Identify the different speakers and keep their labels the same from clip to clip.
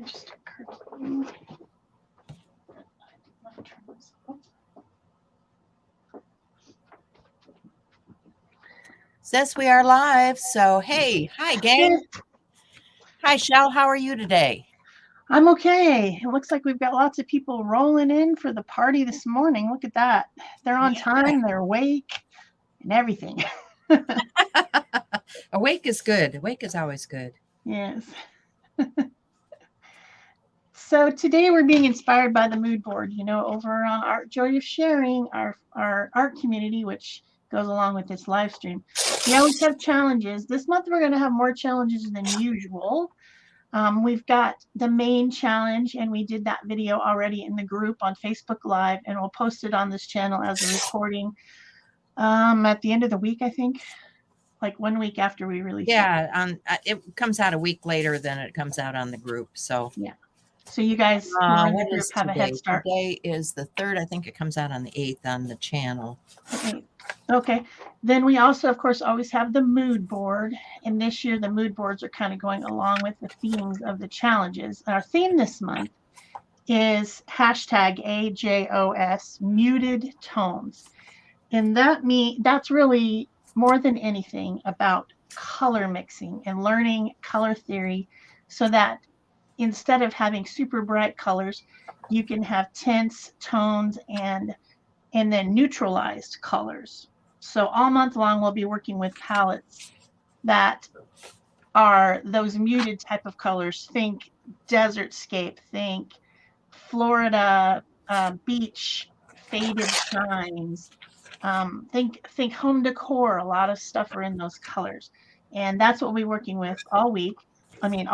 Speaker 1: Just occurred.
Speaker 2: Says we are live. So, hey, hi, gang. Hi, Shell. How are you today?
Speaker 1: I'm okay. It looks like we've got lots of people rolling in for the party this morning. Look at that. They're on time, they're awake, and everything.
Speaker 2: Awake is good. Awake is always good.
Speaker 1: Yes. So today we're being inspired by the mood board, over on Art Joy of Sharing, our art community, which goes along with this live stream. We always have challenges. This month we're going to have more challenges than usual. We've got the main challenge, and we did that video already in the group on Facebook Live, and we'll post it on this channel as a recording at the end of the week, I think, like 1 week after we release it.
Speaker 2: Yeah, it comes out a week later than it comes out on the group. So,
Speaker 1: yeah. So you guys who are in the group have
Speaker 2: today?
Speaker 1: a head start.
Speaker 2: Today is the 3rd. I think it comes out on the 8th on the channel.
Speaker 1: Okay. Then we also, of course, always have the mood board. And this year, the mood boards are kind of going along with the themes of the challenges. Our theme this month is hashtag AJOS, muted tones. And that's really more than anything about color mixing and learning color theory so that instead of having super bright colors, you can have tints, tones, and then neutralized colors. So all month long, we'll be working with palettes that are those muted type of colors. Think desert scape, think Florida beach faded shines. Think home decor. A lot of stuff are in those colors, and that's what we'll be working with all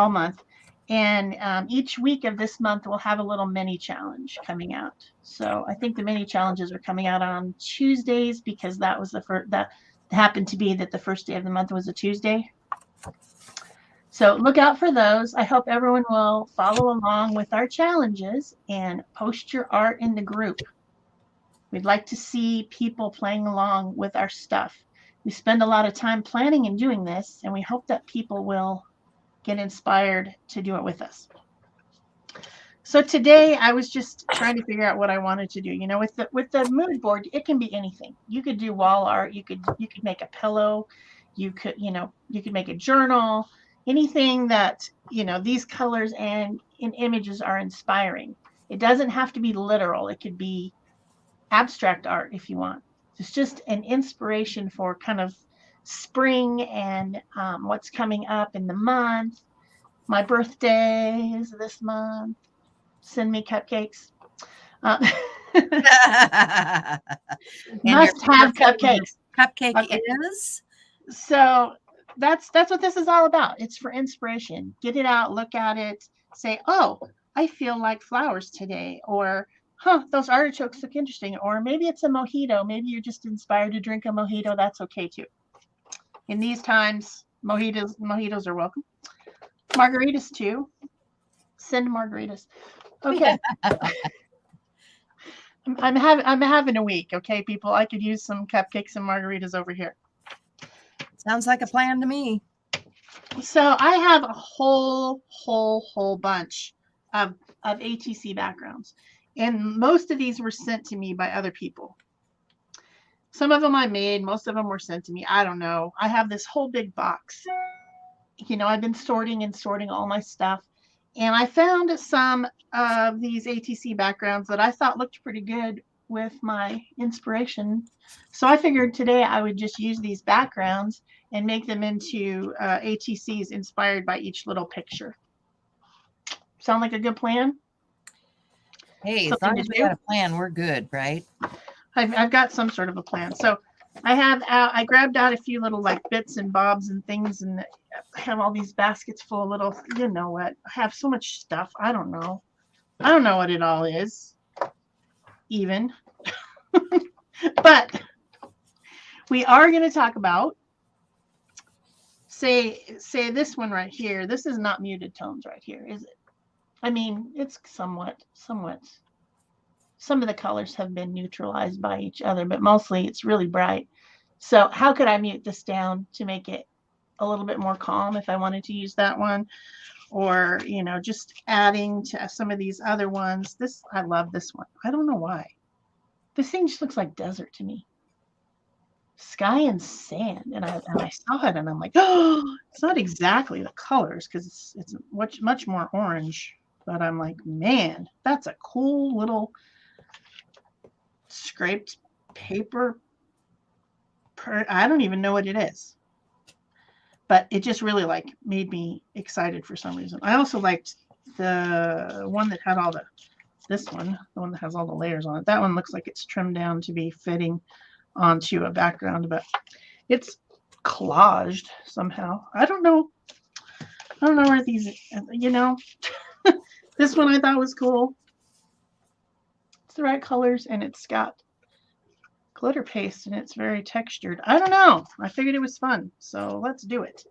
Speaker 1: month. And each week of this month, we'll have a little mini challenge coming out. So I think the mini challenges are coming out on Tuesdays because that was that happened to be that the first day of the month was a Tuesday. So look out for those. I hope everyone will follow along with our challenges and post your art in the group. We'd like to see people playing along with our stuff. We spend a lot of time planning and doing this, and we hope that people will get inspired to do it with us. So today I was just trying to figure out what I wanted to do. With the mood board, it can be anything. You could do wall art, you could make a pillow, you could make a journal, anything that, these colors and in images are inspiring. It doesn't have to be literal. It could be abstract art if you want. It's just an inspiration for kind of spring and what's coming up in the month. My birthday is this month. Send me cupcakes. Must have cupcakes.
Speaker 2: Cupcake is?
Speaker 1: So that's what this is all about. It's for inspiration. Get it out, look at it, say, oh, I feel like flowers today, or those artichokes look interesting, or maybe it's a mojito. Maybe you're just inspired to drink a mojito. That's okay too. In these times, mojitos are welcome. Margaritas too. Send margaritas. Okay. I'm having a week, okay, people. I could use some cupcakes and margaritas over here.
Speaker 2: Sounds like a plan to me.
Speaker 1: So I have a whole bunch of ATC backgrounds, and most of these were sent to me by other people. Some of them I made, most of them were sent to me. I don't know. I have this whole big box. I've been sorting all my stuff, and I found some of these ATC backgrounds that I thought looked pretty good with my inspiration. So I figured today I would just use these backgrounds and make them into ATCs inspired by each little picture. Sound like a good plan?
Speaker 2: Hey, as long as we got a plan, we're good, right?
Speaker 1: I've got some sort of a plan. So I grabbed out a few little like bits and bobs and things, and I have all these baskets full of little, I have so much stuff. I don't know what it all is even. But we are going to talk about, say this one right here. This is not muted tones right here, is it? I mean, it's somewhat. Some of the colors have been neutralized by each other, but mostly it's really bright. So how could I mute this down to make it a little bit more calm if I wanted to use that one? or, you know, just adding to some of these other ones. I love this one. I don't know why. This thing just looks like desert to me. Sky and sand. And I saw it and I'm like, oh, it's not exactly the colors because it's much more orange. But I'm like, man, that's a cool little scraped paper. I don't even know what it is. But it just really like made me excited for some reason. I also liked the one that had the one that has all the layers on it. That one looks like it's trimmed down to be fitting onto a background, but it's collaged somehow. I don't know where these, you know, this one I thought was cool. It's the right colors and it's got glitter paste and it's very textured. I don't know. I figured it was fun, so let's do it.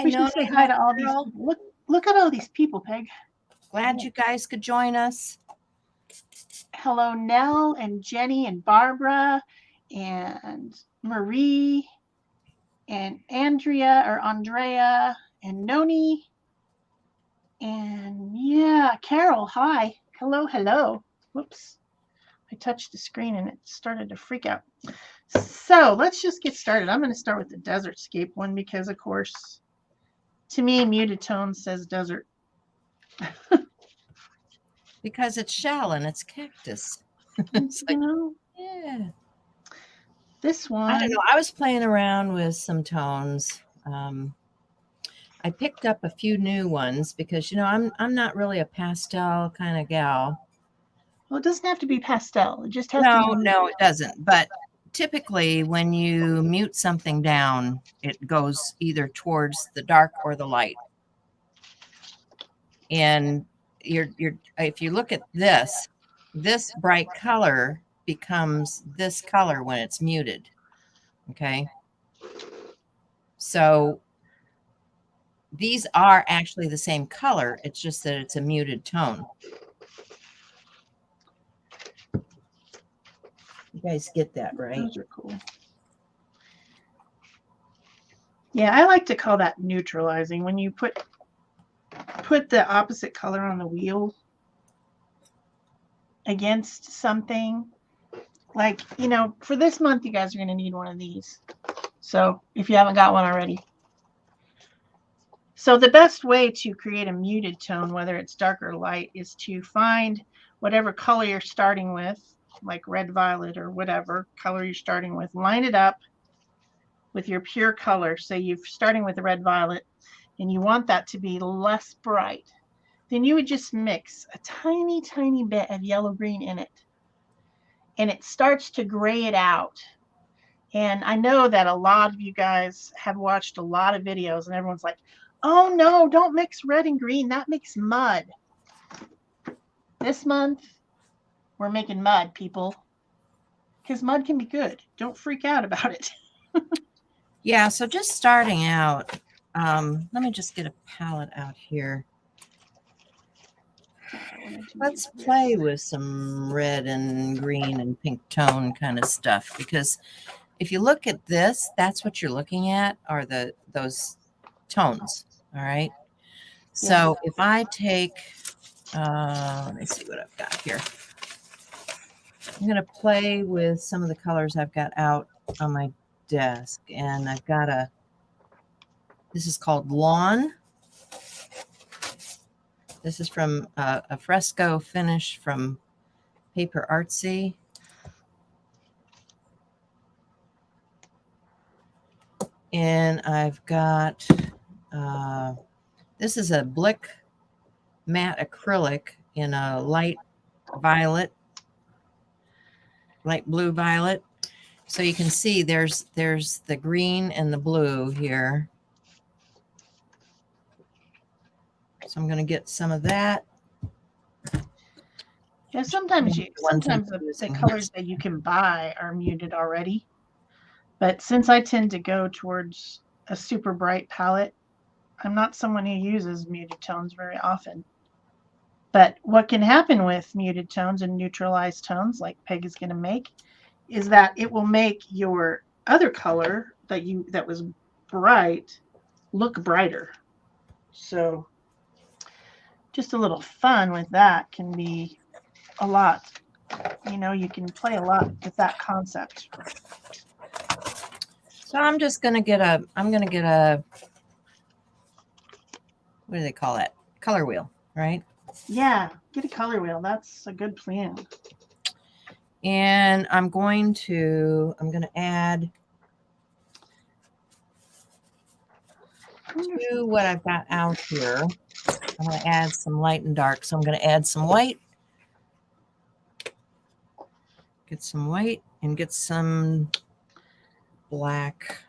Speaker 1: We should say hi to all these people. Look at all these people, Peg.
Speaker 2: Glad you guys could join us.
Speaker 1: Hello, Nell and Jenny and Barbara and Marie and Andrea and Noni. And yeah, Carol, hi. Hello. Whoops. I touched the screen and it started to freak out. So let's just get started. I'm going to start with the Desert Scape one because, of course, to me, muted tone says desert.
Speaker 2: Because it's shell and it's cactus.
Speaker 1: It's like,
Speaker 2: yeah.
Speaker 1: This one.
Speaker 2: I don't know. I was playing around with some tones. I picked up a few new ones because, you know, I'm not really a pastel kind of gal.
Speaker 1: Well, it doesn't have to be pastel. It just has to be.
Speaker 2: No, it doesn't. But typically when you mute something down, it goes either towards the dark or the light. And if you look at this bright color becomes this color when it's muted. Okay. So these are actually the same color. It's just that it's a muted tone. You guys get that, right?
Speaker 1: Those are cool. Yeah, I like to call that neutralizing. When you put the opposite color on the wheel against something, like, you know, for this month, you guys are going to need one of these. So if you haven't got one already. So the best way to create a muted tone, whether it's dark or light, is to find whatever color you're starting with, like red, violet, or whatever color you're starting with, line it up with your pure color. Say you're starting with the red, violet, and you want that to be less bright. Then you would just mix a tiny, tiny bit of yellow green in it. And it starts to gray it out. And I know that a lot of you guys have watched a lot of videos and everyone's like, oh no, don't mix red and green. That makes mud. This month, we're making mud, people. Because mud can be good. Don't freak out about it.
Speaker 2: Yeah, so just starting out, let me just get a palette out here. Let's play with some red and green and pink tone kind of stuff, because if you look at this, that's what you're looking at are those tones. All right. So if I take, let me see what I've got here. I'm going to play with some of the colors I've got out on my desk, and I've got this is called Lawn. This is from a fresco finish from Paper Artsy. And I've got, this is a Blick matte acrylic in a light blue violet. So you can see there's the green and the blue here. So I'm going to get some of that.
Speaker 1: Yeah, sometimes the colors that you can buy are muted already. But since I tend to go towards a super bright palette, I'm not someone who uses muted tones very often. But what can happen with muted tones and neutralized tones, like Peg is going to make, is that it will make your other color that was bright look brighter. So just a little fun with that can be a lot. You know, you can play a lot with that concept.
Speaker 2: So I'm going to get a, what do they call it? Color wheel, right?
Speaker 1: Yeah, get a color wheel. That's a good plan.
Speaker 2: And I'm going to add to what I've got out here. I'm going to add some light and dark. So I'm going to add some white. Get some white and get some black.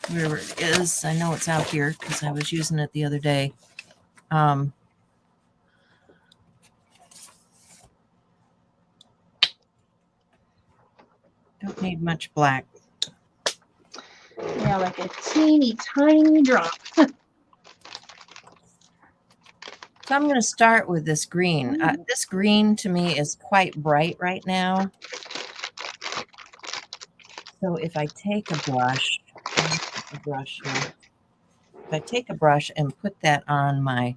Speaker 2: Wherever it is. I know it's out here because I was using it the other day. Don't need much black.
Speaker 1: Yeah, like a teeny tiny drop.
Speaker 2: So I'm going to start with this green. This green to me is quite bright right now. So if I take a brush, if I take a brush and put that on my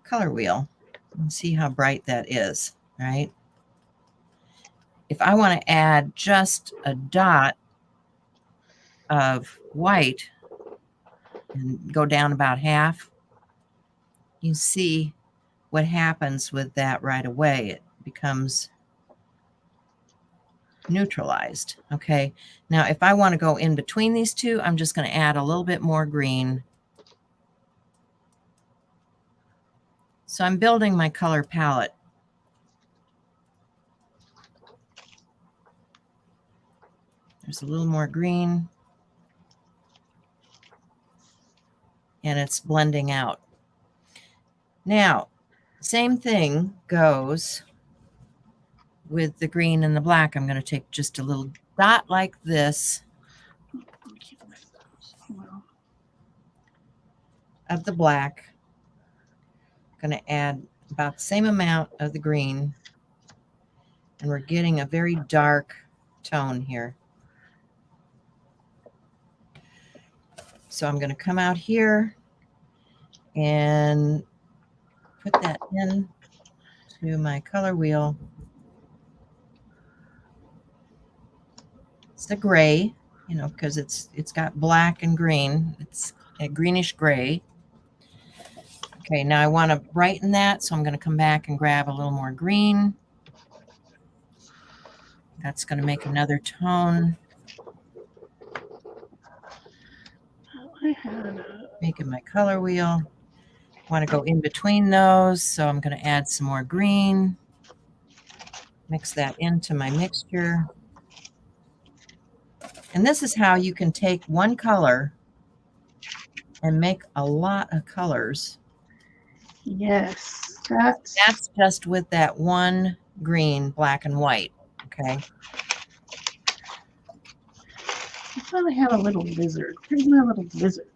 Speaker 2: color wheel and see how bright that is, right? If I want to add just a dot of white and go down about half, you see what happens with that right away. It becomes neutralized. Okay. Now, if I want to go in between these two, I'm just going to add a little bit more green. So I'm building my color palette. There's a little more green. And it's blending out. Now, same thing goes with the green and the black. I'm going to take just a little dot like this of the black. I'm going to add about the same amount of the green. And we're getting a very dark tone here. So I'm going to come out here and put that in to my color wheel. It's the gray, you know, because it's got black and green. It's a greenish gray. Okay, now I want to brighten that, so I'm going to come back and grab a little more green. That's going to make another tone. Making my color wheel. Want to go in between those, so I'm going to add some more green. Mix that into my mixture. And this is how you can take one color and make a lot of colors.
Speaker 1: Yes,
Speaker 2: that's just with that one green, black and white. Okay.
Speaker 1: I thought I had a little lizard. Where's my little lizard?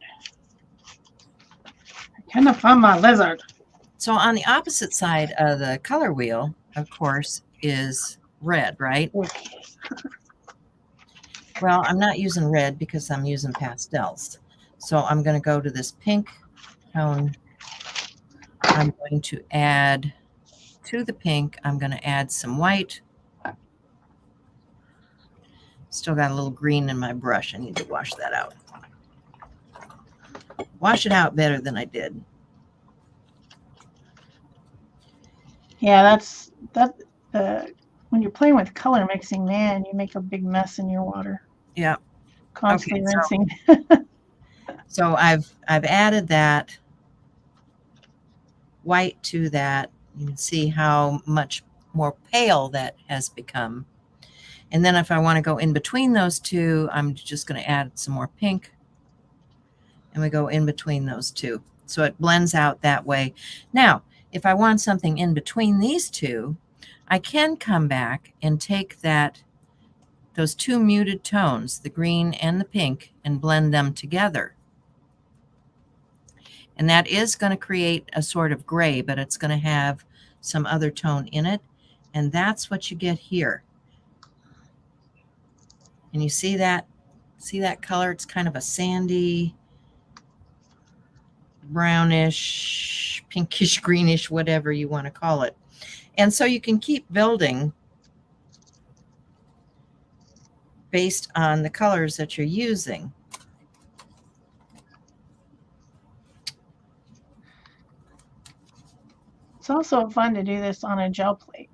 Speaker 1: I cannot find my lizard.
Speaker 2: So on the opposite side of the color wheel, of course, is red, right?
Speaker 1: Okay.
Speaker 2: Well, I'm not using red because I'm using pastels. So I'm going to go to this pink tone. I'm going to add to the pink, I'm going to add some white. Still got a little green in my brush. I need to wash that out. Wash it out better than I did.
Speaker 1: Yeah, when you're playing with color mixing, man, you make a big mess in your water.
Speaker 2: Yeah.
Speaker 1: Constantly rinsing.
Speaker 2: So I've added that white to that. You can see how much more pale that has become. And then if I want to go in between those two, I'm just going to add some more pink. And we go in between those two. So it blends out that way. Now, if I want something in between these two, I can come back and take those two muted tones, the green and the pink, and blend them together. And that is going to create a sort of gray, but it's going to have some other tone in it. And that's what you get here. And you see that See that color? It's kind of a sandy, brownish, pinkish, greenish, whatever you want to call it. And so you can keep building based on the colors that you're using.
Speaker 1: It's also fun to do this on a gel plate.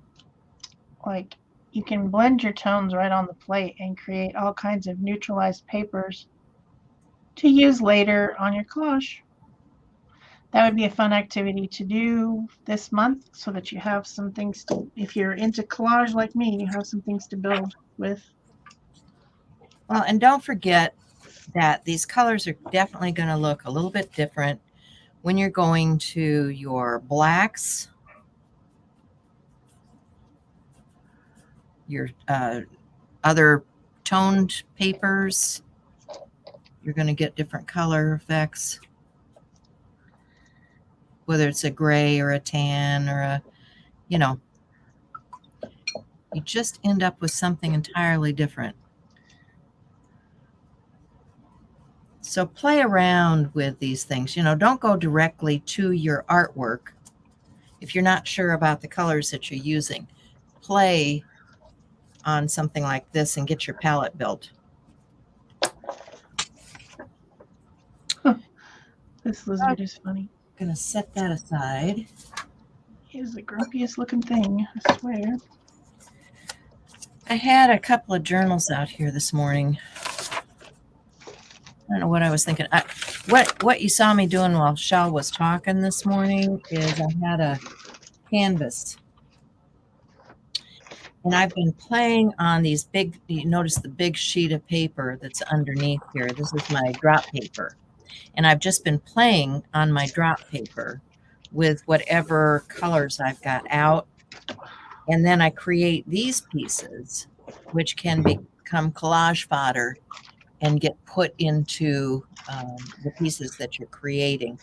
Speaker 1: Like, you can blend your tones right on the plate and create all kinds of neutralized papers to use later on your collage. That would be a fun activity to do this month so that you have some things to, if you're into collage like me, you have some things to build with.
Speaker 2: Well, and don't forget that these colors are definitely going to look a little bit different when you're going to your blacks, your other toned papers. You're going to get different color effects, whether it's a gray or a tan or a, you know, you just end up with something entirely different. So play around with these things. You know, don't go directly to your artwork if you're not sure about the colors that you're using. Play on something like this and get your palette built.
Speaker 1: This lizard is funny.
Speaker 2: I'm going to set that aside.
Speaker 1: He is the grumpiest looking thing, I swear.
Speaker 2: I had a couple of journals out here this morning. I don't know what I was thinking. What you saw me doing while Shell was talking this morning is I had a canvas. And I've been playing on these big, you notice the big sheet of paper that's underneath here. This is my drop paper. And I've just been playing on my drop paper with whatever colors I've got out. And then I create these pieces, which can become collage fodder and get put into the pieces that you're creating.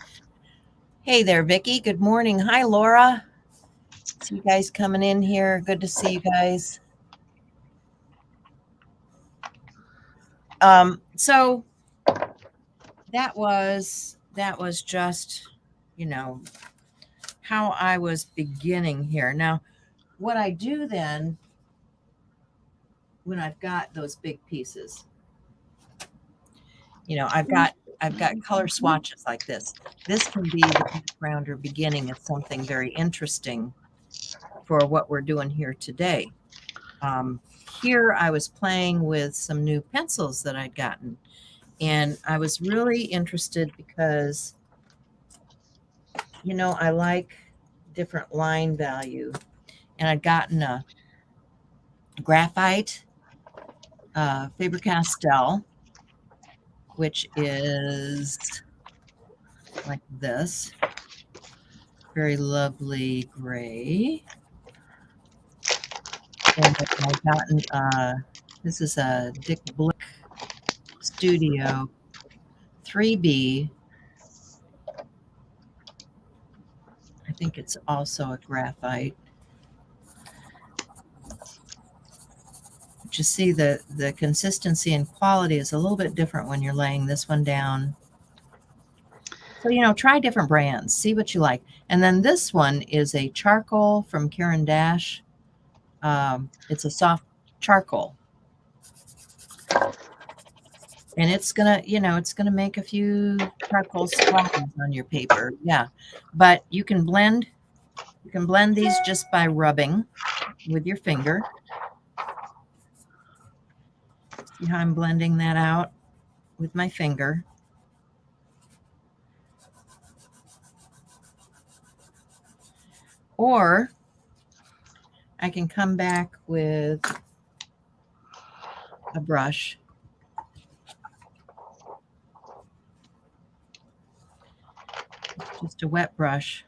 Speaker 2: Hey there, Vicki. Good morning. Hi, Laura. See you guys coming in here. Good to see you guys. So that was just, you know, how I was beginning here. Now, what I do then when I've got those big pieces, you know, I've got color swatches like this. This can be the background or beginning of something very interesting for what we're doing here today. Here I was playing with some new pencils that I'd gotten, and I was really interested because, you know, I like different line value, and I'd gotten a graphite Faber-Castell, which is like this, very lovely gray. And I've gotten this is a Dick Blick Studio 3B. I think it's also a graphite. But you see the consistency and quality is a little bit different when you're laying this one down. So, you know, try different brands, see what you like. And then this one is a charcoal from Karen Dash. It's a soft charcoal. And it's gonna, you know, it's gonna make a few charcoal splatters on your paper. Yeah. But you can blend these just by rubbing with your finger. See how I'm blending that out with my finger. Or I can come back with a brush. Just a wet brush.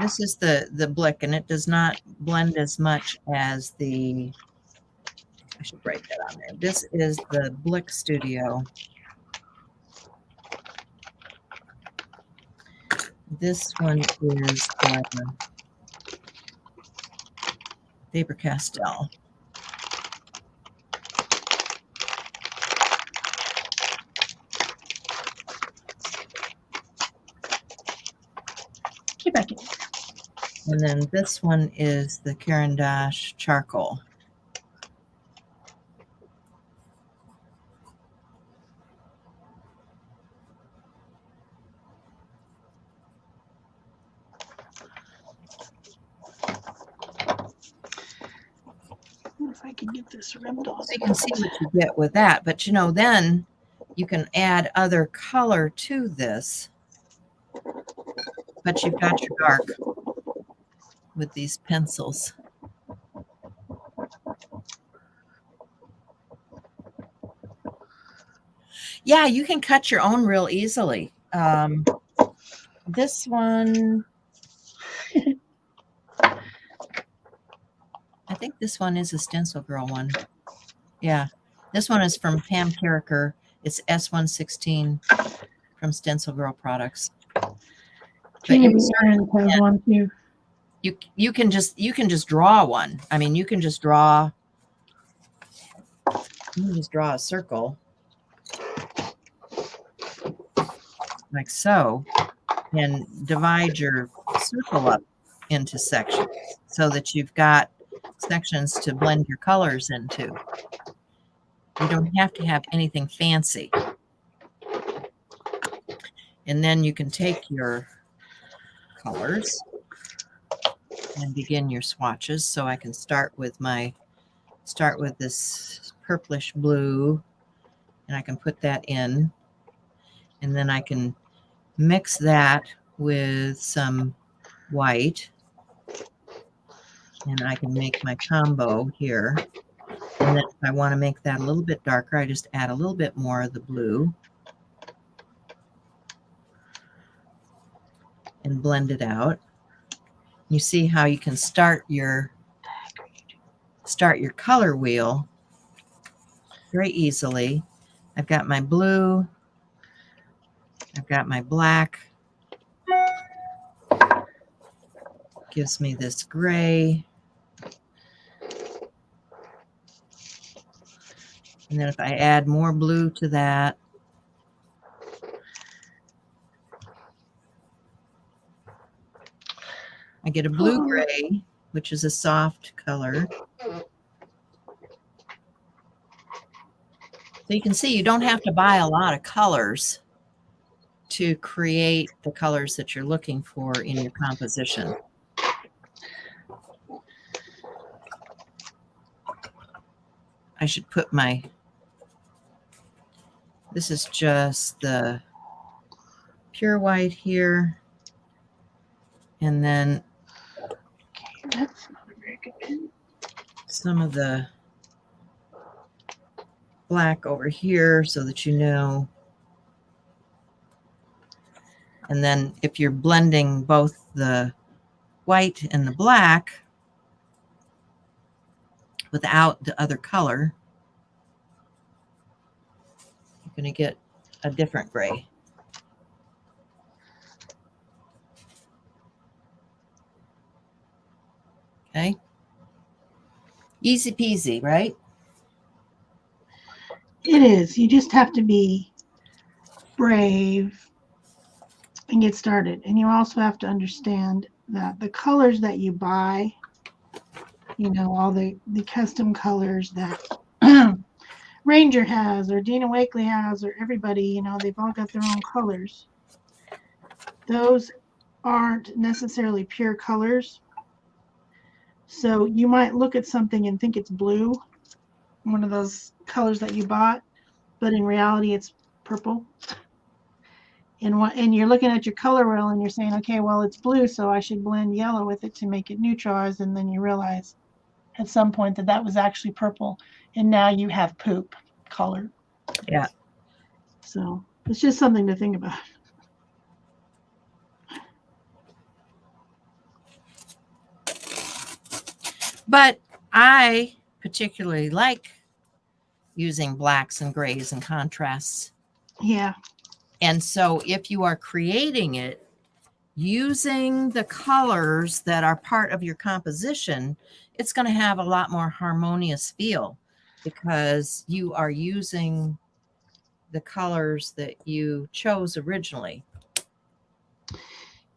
Speaker 2: This is the Blick, and it does not blend as much as the, I should write that on there. This is the Blick Studio. This one is Faber-Castell.
Speaker 1: Get back in.
Speaker 2: And then this one is the Caran d'Ache charcoal.
Speaker 1: If I could get this ribbed off.
Speaker 2: So you can see what you get with that. But you know, then you can add other color to this. But you've got your dark with these pencils. Yeah, you can cut your own real easily. This one, I think this one is a Stencil Girl one. Yeah, this one is from Pam Carricker. It's S116 from Stencil Girl Products.
Speaker 1: Tina Burns has one too.
Speaker 2: You can just draw one. I mean, you can just draw a circle like so, and divide your circle up into sections so that you've got sections to blend your colors into. You don't have to have anything fancy. And then you can take your colors and begin your swatches. So I can start with this purplish blue, and I can put that in, and then I can mix that with some white, and I can make my combo here. And then if I want to make that a little bit darker, I just add a little bit more of the blue and blend it out. You see how you can start your color wheel very easily. I've got my blue, I've got my black, gives me this gray. And then if I add more blue to that, I get a blue gray, which is a soft color. So you can see you don't have to buy a lot of colors to create the colors that you're looking for in your composition. I should put this is just the pure white here. And then
Speaker 1: That's not a very good pen.
Speaker 2: some of the black over here so that you know. And then if you're blending both the white and the black without the other color, you're going to get a different gray. Okay. Easy peasy, right?
Speaker 1: It is. You just have to be brave and get started. And you also have to understand that the colors that you buy, you know, all the custom colors that Ranger has or Dina Wakley has or everybody, you know, they've all got their own colors. Those aren't necessarily pure colors. So you might look at something and think it's blue, one of those colors that you bought, but in reality it's purple. And you're looking at your color wheel and you're saying, okay, well, it's blue, so I should blend yellow with it to make it neutralize. And then you realize at some point that that was actually purple, and now you have poop color.
Speaker 2: Yeah.
Speaker 1: So it's just something to think about.
Speaker 2: But I particularly like using blacks and grays and contrasts.
Speaker 1: Yeah.
Speaker 2: And so if you are creating it using the colors that are part of your composition, it's going to have a lot more harmonious feel because you are using the colors that you chose originally.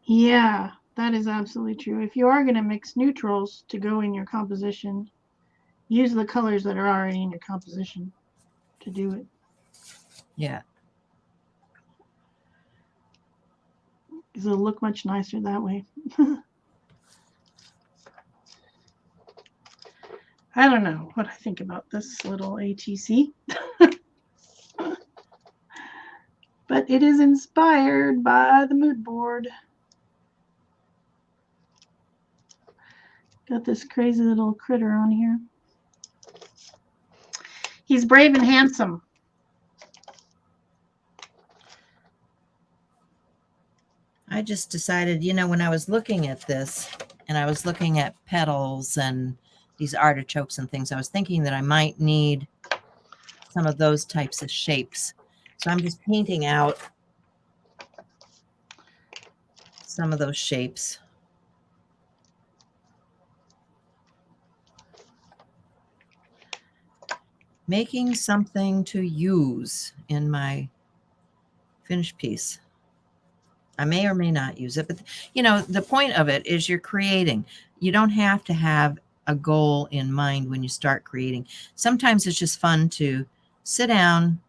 Speaker 1: Yeah, that is absolutely true. If you are going to mix neutrals to go in your composition, use the colors that are already in your composition to do it.
Speaker 2: Yeah.
Speaker 1: Because it'll look much nicer that way. I don't know what I think about this little ATC. But it is inspired by the mood board. Got this crazy little critter on here. He's brave and handsome.
Speaker 2: I just decided, you know, when I was looking at this and I was looking at petals and these artichokes and things, I was thinking that I might need some of those types of shapes. So I'm just painting out some of those shapes. Making something to use in my finished piece. I may or may not use it, but you know, the point of it is you're creating. You don't have to have a goal in mind when you start creating. Sometimes it's just fun to sit down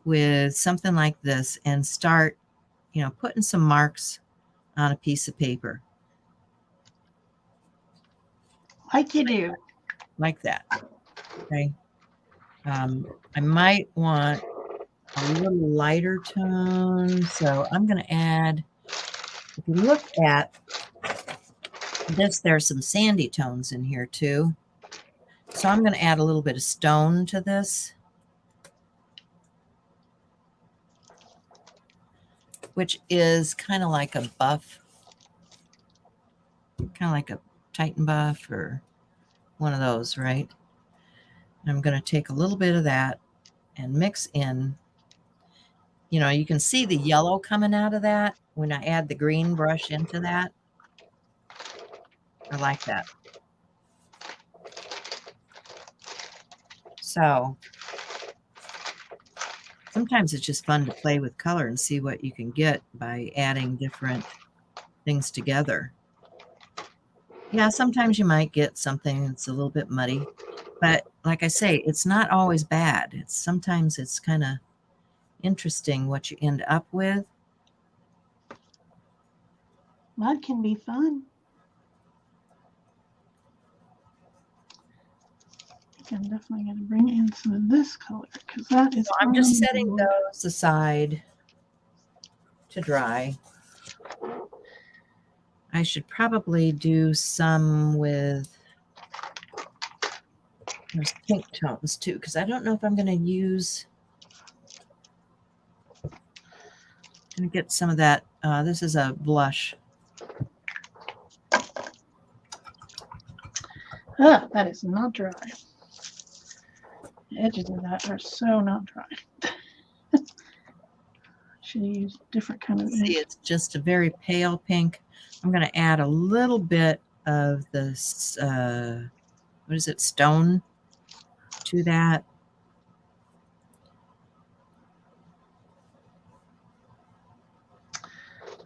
Speaker 2: with something like this and start, you know, putting some marks on a piece of paper.
Speaker 1: Like you do.
Speaker 2: Like that. Okay. I might want a little lighter tone. So I'm going to add, if you look at this, there's some sandy tones in here too. So I'm going to add a little bit of stone to this, which is kind of like a buff, kind of like a Titan buff or one of those, right? And I'm going to take a little bit of that and mix in. You know, you can see the yellow coming out of that when I add the green brush into that. I like that. So sometimes it's just fun to play with color and see what you can get by adding different things together. Yeah, sometimes you might get something that's a little bit muddy, but like I say, it's not always bad. Sometimes it's kind of interesting what you end up with.
Speaker 1: Mud can be fun. I'm definitely going to bring in some of this color because that is.
Speaker 2: So I'm just setting those aside to dry. I should probably do some with, there's pink tones too, because I don't know if I'm going to use, I'm going to get some of that. This is a blush.
Speaker 1: That is not dry. The edges of that are so not dry. Should use a different kind of ink.
Speaker 2: See, it's just a very pale pink. I'm going to add a little bit of this, what is it, stone to that.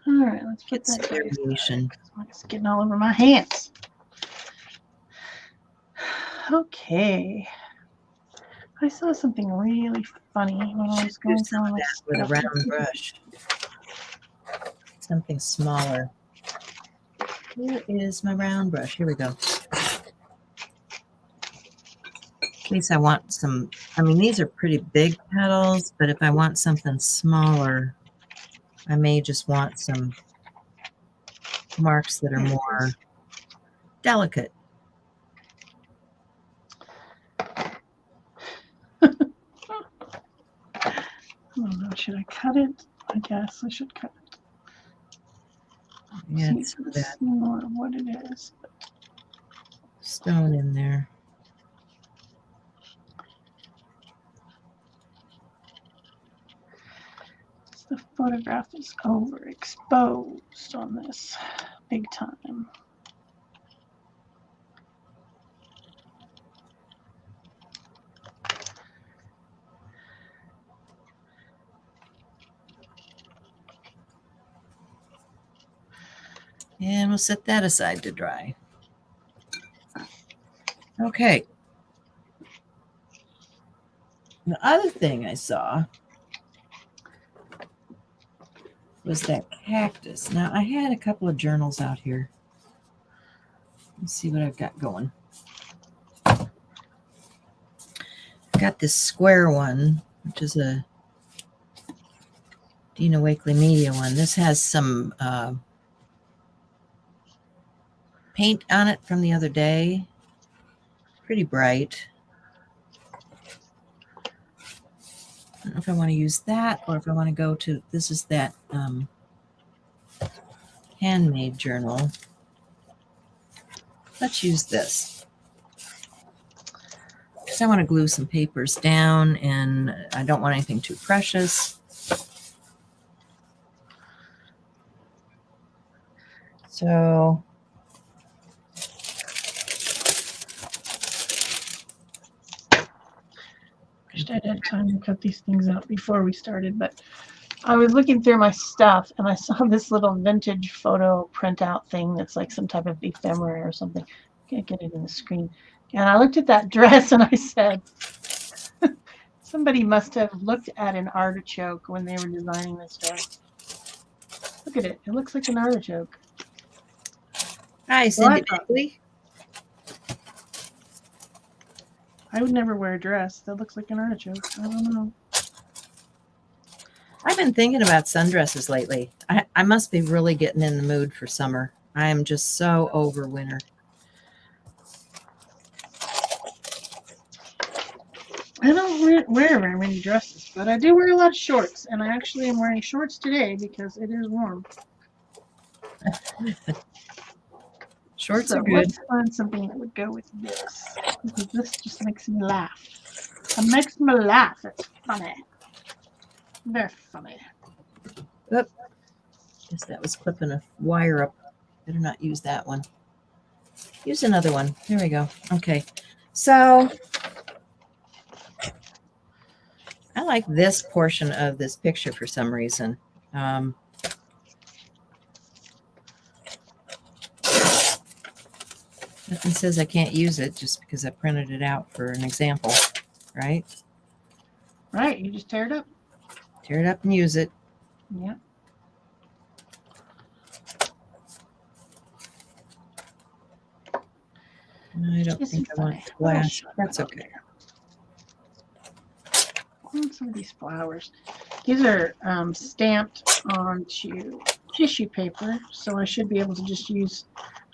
Speaker 1: All right, let's put
Speaker 2: It's
Speaker 1: that
Speaker 2: variation.
Speaker 1: It's getting all over my hands. Okay. I saw something really funny when I was going through my stuff.
Speaker 2: With a round brush. Something smaller. Where is my round brush? Here we go. In case I want some, I mean, these are pretty big petals, but if I want something smaller, I may just want some marks that are more delicate.
Speaker 1: I don't know, should I cut it? I guess I should cut it.
Speaker 2: Yeah,
Speaker 1: see more what it is.
Speaker 2: Stone in there.
Speaker 1: It's the photograph is overexposed on this big time.
Speaker 2: And we'll set that aside to dry. Okay. The other thing I saw was that cactus. Now, I had a couple of journals out here. Let's see what I've got going. I've got this square one, which is a Dina Wakley Media one. This has some paint on it from the other day. Pretty bright. I don't know if I want to use that or if I want to go to, this is that handmade journal. Let's use this. Because I want to glue some papers down and I don't want anything too precious. So
Speaker 1: Wished I'd had time to cut these things out before we started, but I was looking through my stuff and I saw this little vintage photo printout thing that's like some type of ephemera or something. Can't get it in the screen. And I looked at that dress and I said, somebody must have looked at an artichoke when they were designing this dress. Look at it. It looks like an artichoke.
Speaker 2: hi, Cindy Beckley.
Speaker 1: I would never wear a dress that looks like an artichoke. I don't know.
Speaker 2: I've been thinking about sundresses lately. I must be really getting in the mood for summer. I am just so over winter.
Speaker 1: I don't wear very many dresses, but I do wear a lot of shorts, and I actually am wearing shorts today because it is warm.
Speaker 2: Shorts
Speaker 1: So
Speaker 2: are good.
Speaker 1: let's find something that would go with this, because this just makes me laugh. It makes me laugh. It's funny. Very funny.
Speaker 2: Oop. Guess that was clipping a wire up. Better not use that one. Use another one. There we go. Okay. So I like this portion of this picture for some reason. Nothing says I can't use it just because I printed it out for an example, right?
Speaker 1: Right. You just tear it up.
Speaker 2: Tear it up and use it.
Speaker 1: Yeah.
Speaker 2: I don't think I want glass. That's okay.
Speaker 1: Some of these flowers. These are stamped onto tissue paper, so I should be able to just use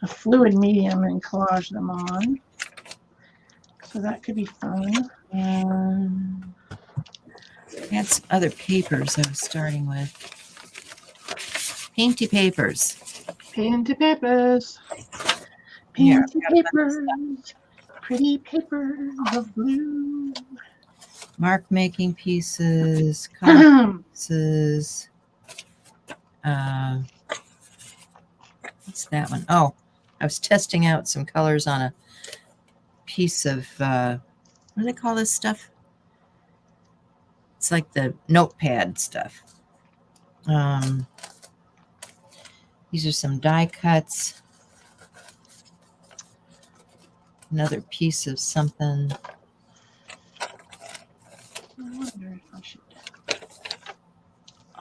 Speaker 1: a fluid medium and collage them on. So that could be fun.
Speaker 2: I had some other papers I was starting with. Painty papers.
Speaker 1: Painty papers.
Speaker 2: Yeah,
Speaker 1: Painty papers. Pretty papers of blue.
Speaker 2: Mark making pieces, color pieces. What's that one? Oh, I was testing out some colors on a piece of, what do they call this stuff? It's like the notepad stuff. These are some die cuts. Another piece of something.
Speaker 1: I wonder if I should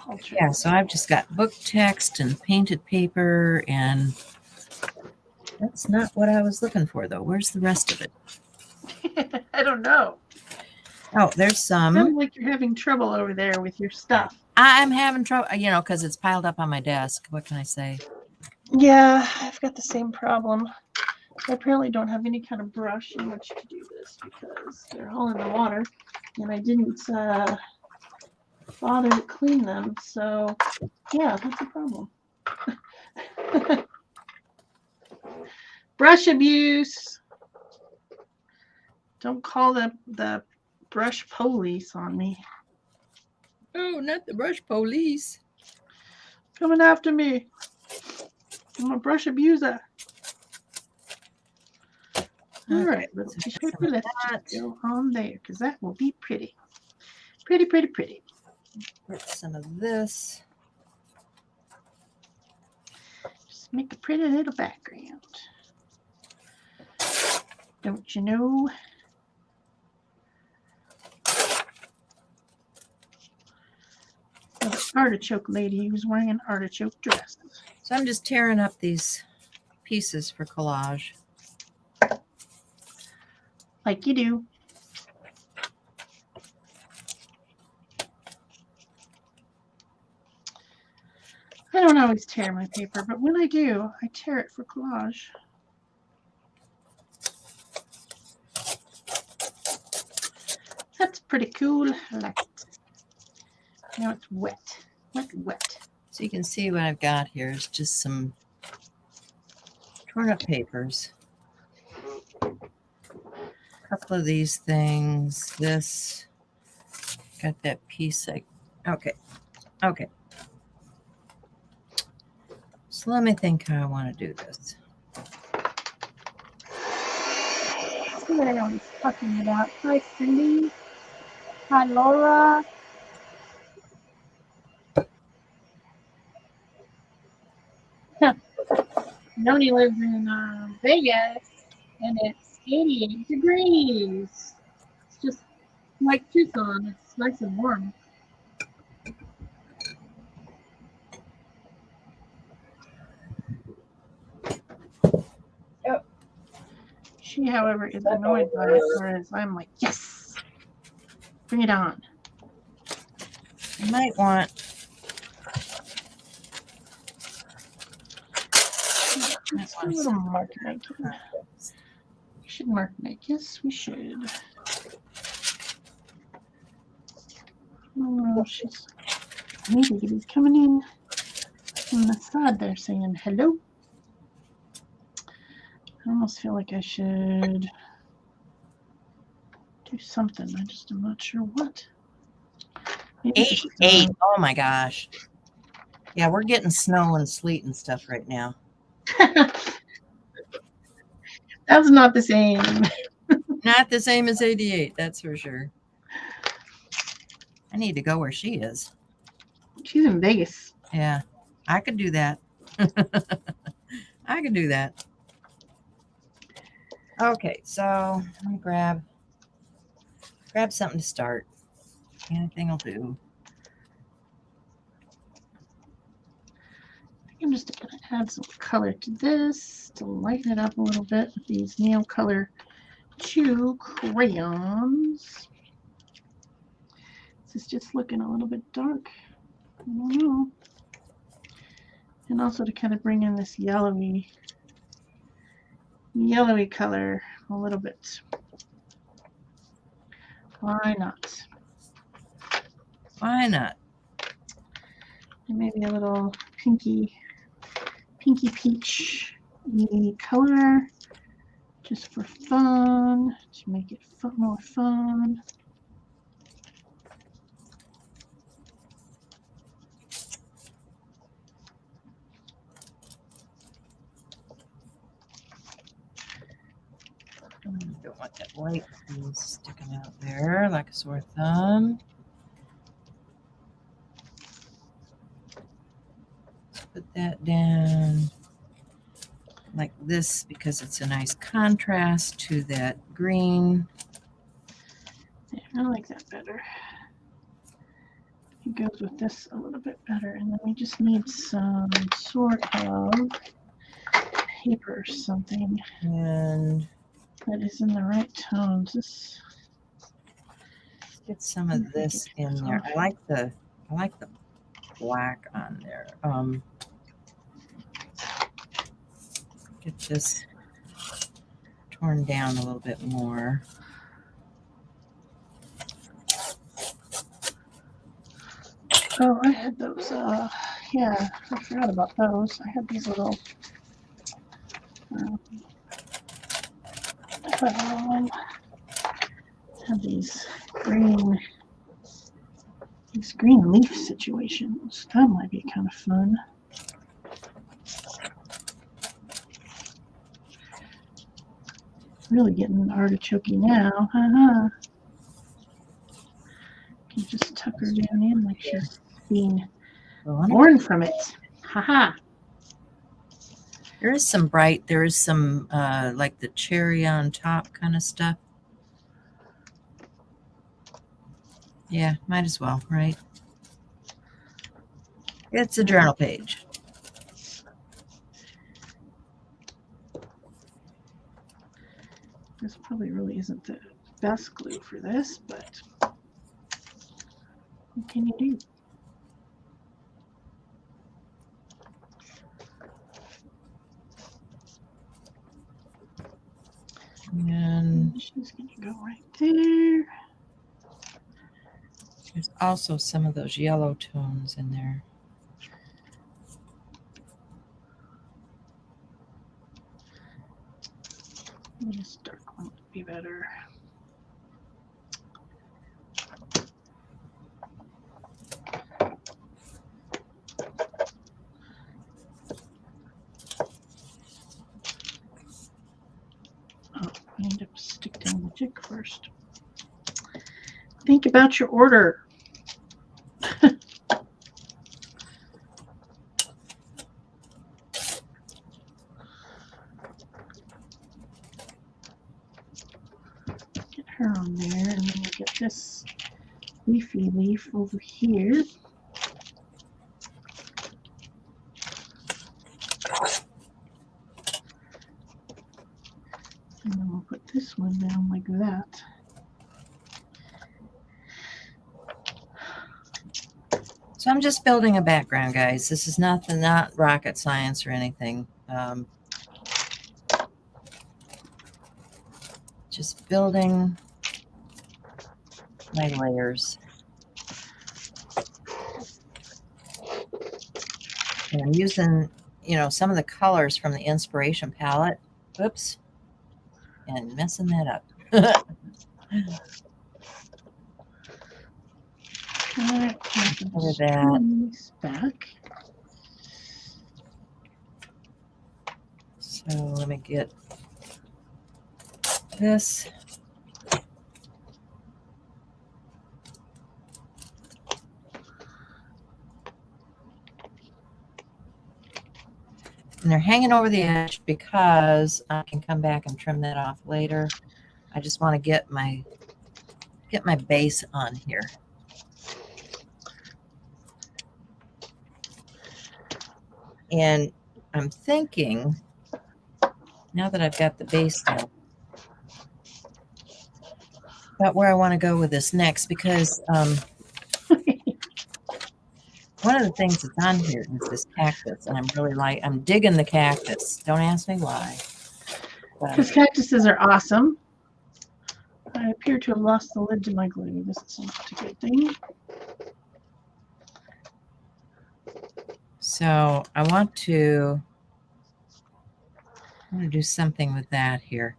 Speaker 1: alter.
Speaker 2: Yeah, so I've just got book text and painted paper, and that's not what I was looking for, though. Where's the rest of it?
Speaker 1: I don't know.
Speaker 2: Oh, there's some.
Speaker 1: Sounds like you're having trouble over there with your stuff.
Speaker 2: I'm having trouble, you know, because it's piled up on my desk. What can I say?
Speaker 1: Yeah, I've got the same problem. I apparently don't have any kind of brush in which to do this because they're all in the water, and I didn't bother to clean them. So, yeah, that's a problem. Brush abuse. Don't call the brush police on me.
Speaker 2: Oh, not the brush police.
Speaker 1: Coming after me. I'm a brush abuser. All right, little
Speaker 2: so
Speaker 1: tissue
Speaker 2: some
Speaker 1: paper.
Speaker 2: of
Speaker 1: Let's
Speaker 2: that.
Speaker 1: just go on there because that will be pretty. Pretty, pretty, pretty.
Speaker 2: Get some of this.
Speaker 1: Just make a pretty little background. Don't you know? The artichoke lady who's wearing an artichoke dress.
Speaker 2: So I'm just tearing up these pieces for collage.
Speaker 1: Like you do. I don't always tear my paper, but when I do, I tear it for collage. That's pretty cool. I like it. Now it's wet. Wet, wet.
Speaker 2: So you can see what I've got here is just some torn up papers. A couple of these things. This. Got that piece. Okay. So let me think how I want to do this.
Speaker 1: See what everyone's talking about. Hi, Cindy. Hi, Laura. Noni lives in Vegas, and it's 88 degrees. It's just like Tucson. It's nice and warm.
Speaker 2: Yep.
Speaker 1: She, however, is annoyed by it, whereas I'm like, yes, bring it on.
Speaker 2: You might want
Speaker 1: Let's do a little mark making. We should mark make. Yes, we should. Oh, she's maybe he's coming in from the side there saying hello. I almost feel like I should do something. I just am not sure what. Maybe
Speaker 2: 88. Oh my gosh. Yeah, we're getting snow and sleet and stuff right now.
Speaker 1: That's not the same.
Speaker 2: Not the same as 88, that's for sure. I need to go where she is.
Speaker 1: She's in Vegas.
Speaker 2: Yeah, I could do that. I could do that. Okay, so let me grab something to start. Anything will do.
Speaker 1: I'm just going to add some color to this to lighten it up a little bit with these Nail Color 2 crayons. This is just looking a little bit dark. I don't know. And also to kind of bring in this yellowy color a little bit. Why not?
Speaker 2: Why not?
Speaker 1: And maybe a little pinky peach color just for fun, to make it more fun.
Speaker 2: Don't want that white piece sticking out there like a sore thumb. Put that down like this because it's a nice contrast to that green.
Speaker 1: Yeah, I like that better. It goes with this a little bit better. And then we just need some sort of paper or something.
Speaker 2: And
Speaker 1: that is in the right tones. This,
Speaker 2: get some of this in there. I like the black on there. Get this torn down a little bit more.
Speaker 1: oh, I had those. Yeah, I forgot about those. I had these little. Have these green These green leaf situations, that might be kind of fun. Really getting artichokey now. Haha. You just tuck her down in like she's being born from it. Haha.
Speaker 2: There is some bright, there is some like the cherry on top kind of stuff. Yeah, might as well, right? It's a journal page.
Speaker 1: This probably really isn't the best glue for this, but what can you do?
Speaker 2: And
Speaker 1: she's going to go right there.
Speaker 2: There's also some of those yellow tones in there.
Speaker 1: This dark one would be better. Oh, I need to stick down the jig first. Think about your order. Get her on there, and then we'll get this leafy leaf over here. And then we'll put this one down like that.
Speaker 2: So I'm just building a background, guys. This is nothing, not rocket science or anything. Just building my layers. And I'm using, you know, some of the colors from the inspiration palette. Oops. And messing that up. Over that.
Speaker 1: Back.
Speaker 2: So let me get this. And they're hanging over the edge because I can come back and trim that off later. I just want to get my base on here. And I'm thinking, now that I've got the base down, about where I want to go with this next, because one of the things that's on here is this cactus, and I'm digging the cactus. Don't ask me why.
Speaker 1: Because cactuses are awesome. I appear to have lost the lid to my glue. This is not a good thing.
Speaker 2: So I want to do something with that here.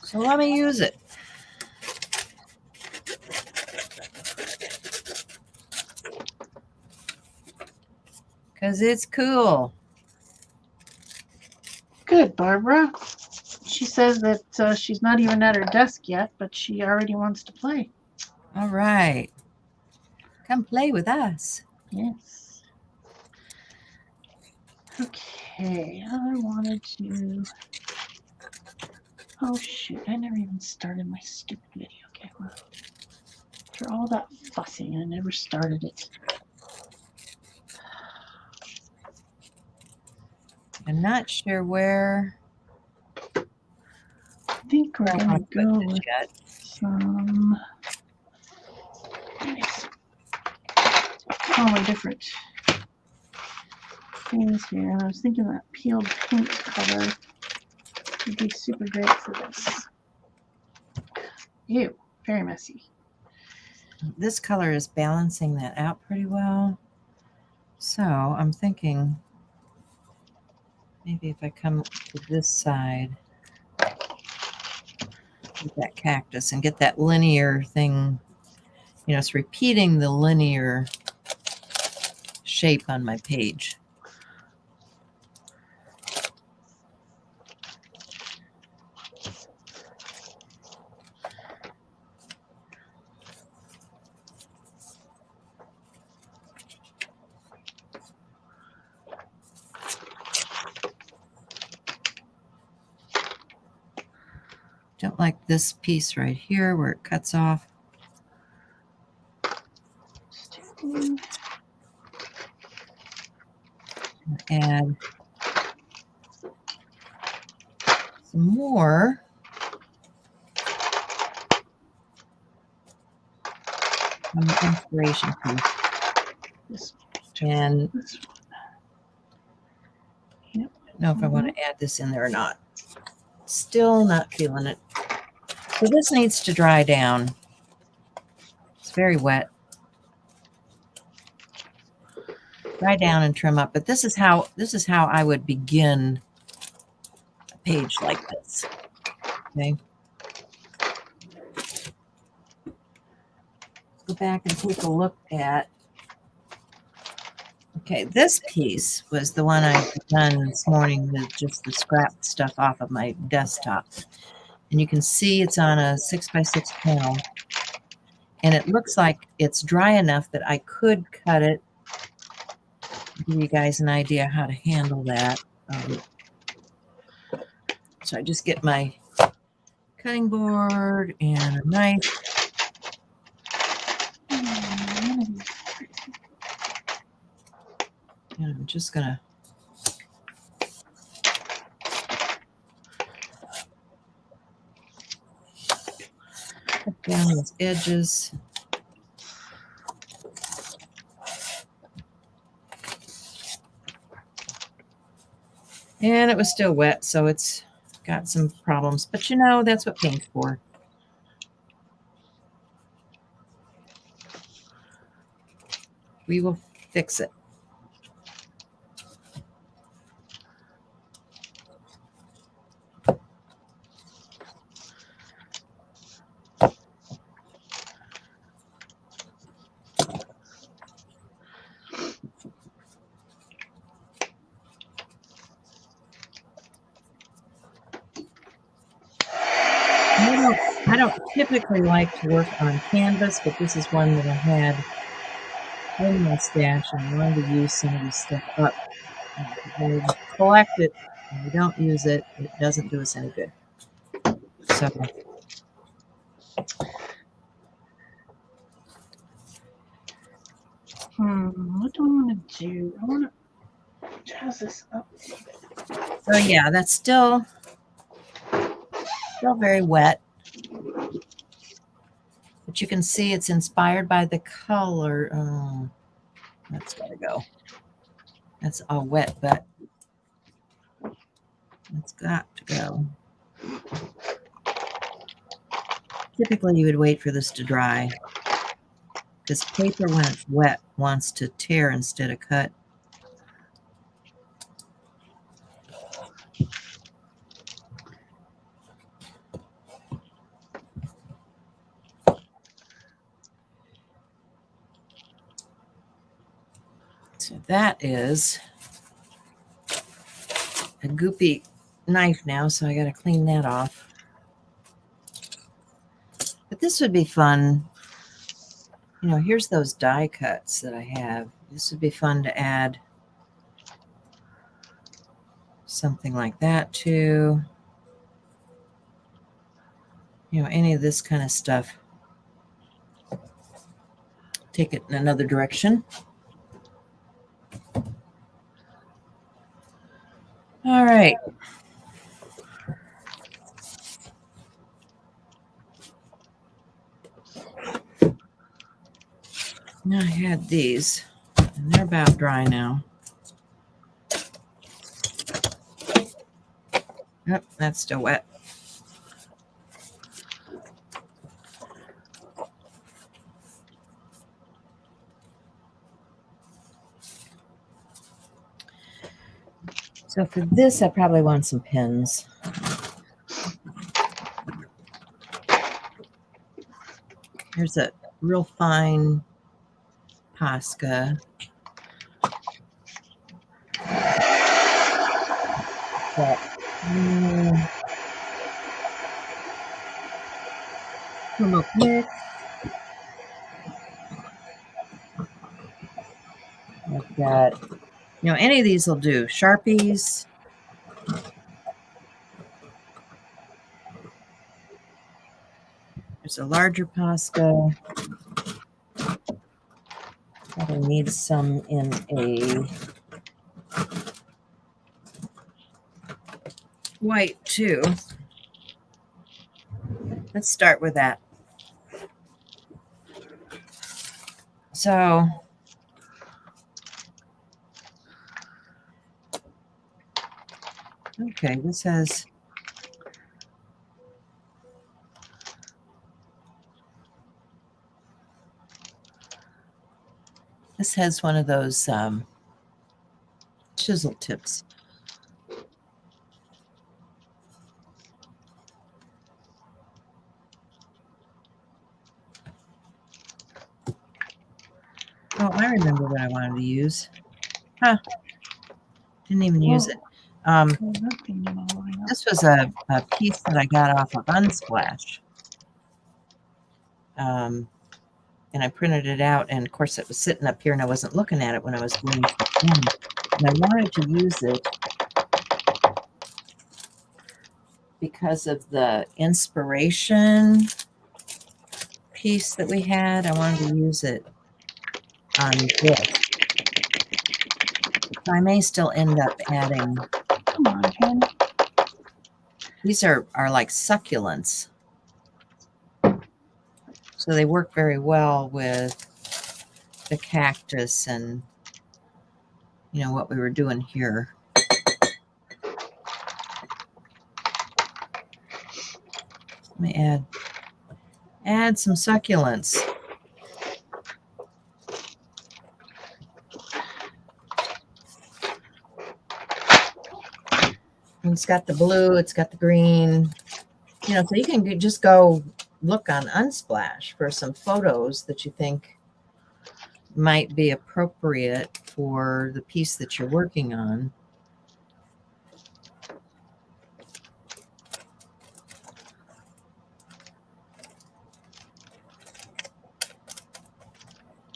Speaker 2: So let me use it. Because it's cool.
Speaker 1: Good, Barbara. She says that she's not even at her desk yet, but she already wants to play.
Speaker 2: All right. Come play with us.
Speaker 1: Yes. Okay, I wanted to... Oh, shoot. I never even started my stupid video. Okay, well, after all that fussing, I never started it.
Speaker 2: I'm not sure where.
Speaker 1: I think we're going to go with some different things here. And I was thinking that peeled paint color would be super great for this. Ew, very messy.
Speaker 2: This color is balancing that out pretty well. So I'm thinking Maybe if I come to this side with that cactus and get that linear thing, you know, it's repeating the linear shape on my page. Don't like this piece right here where it cuts off. Add some more. On the inspiration piece.
Speaker 1: This
Speaker 2: And
Speaker 1: this one.
Speaker 2: I don't know if I want to add this in there or not. Still not feeling it. So this needs to dry down. It's very wet. Dry down and trim up. But this is how I would begin a page like this. Okay. Go back and take a look at. Okay, this piece was the one I done this morning with just the scrap stuff off of my desktop. And you can see it's on a 6x6 panel. And it looks like it's dry enough that I could cut it. Give you guys an idea how to handle that. So I just get my cutting board and a knife. And I'm just going to cut down those edges. And it was still wet, so it's got some problems. But you know, that's what paint's for. We will fix it. I don't typically like to work on canvas, but this is one that I had in my stash and I wanted to use some of this stuff up. When we collect it and we don't use it, it doesn't do us any good. So
Speaker 1: what do I want to do? I want to jazz this up.
Speaker 2: So yeah, that's still very wet. But you can see it's inspired by the color. Oh, that's got to go. That's all wet, but it's got to go. Typically, you would wait for this to dry because paper, when it's wet, wants to tear instead of cut. So that is a goopy knife now, so I got to clean that off. But this would be fun. You know, here's those die cuts that I have. This would be fun to add something like that to. You know, any of this kind of stuff. Take it in another direction. All right. Now I had these, and they're about dry now. Yep, that's still wet. So for this, I probably want some pins. Here's a real fine Posca. But, promo mix. I've got, any of these will do. Sharpies. There's a larger Posca. Probably need some in a white too. Let's start with that. So okay, this has one of those chisel tips. Oh, I remember what I wanted to use. Huh. Didn't even use it. This was a piece that I got off of Unsplash. And I printed it out, and of course it was sitting up here and I wasn't looking at it when I was going to the end. And I wanted to use it because of the inspiration piece that we had. I wanted to use it on this. So I may still end up adding.
Speaker 1: Come on, Ken.
Speaker 2: These are like succulents. So they work very well with the cactus and, what we were doing here. Let me add some succulents. And it's got the blue, it's got the green, so you can just go look on Unsplash for some photos that you think might be appropriate for the piece that you're working on.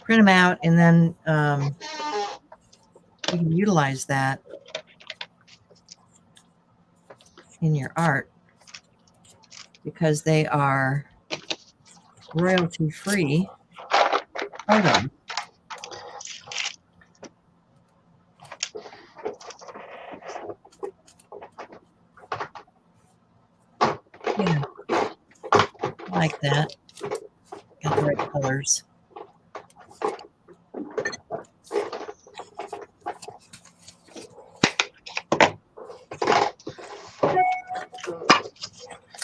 Speaker 2: Print them out, and then you can utilize that in your art because they are royalty-free photos. Yeah, I like that. Got the right colors.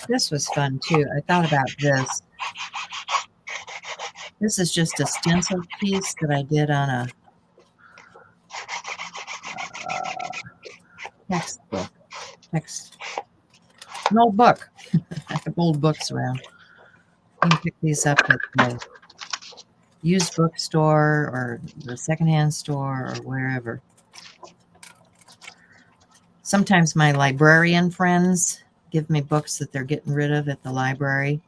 Speaker 2: This was fun too. I thought about this. This is just a stencil piece that I did on a textbook. An old book. I have old books around. You can pick these up at the used bookstore or the secondhand store or wherever. Sometimes my librarian friends give me books that they're getting rid of at the library.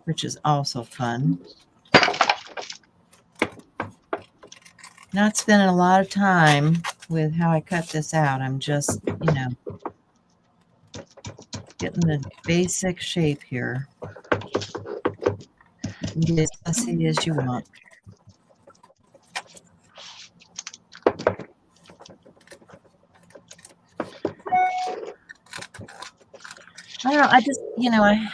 Speaker 2: Which is also fun. Not spending a lot of time with how I cut this out. I'm just, getting the basic shape here. Get as messy as you want. I don't know. I just,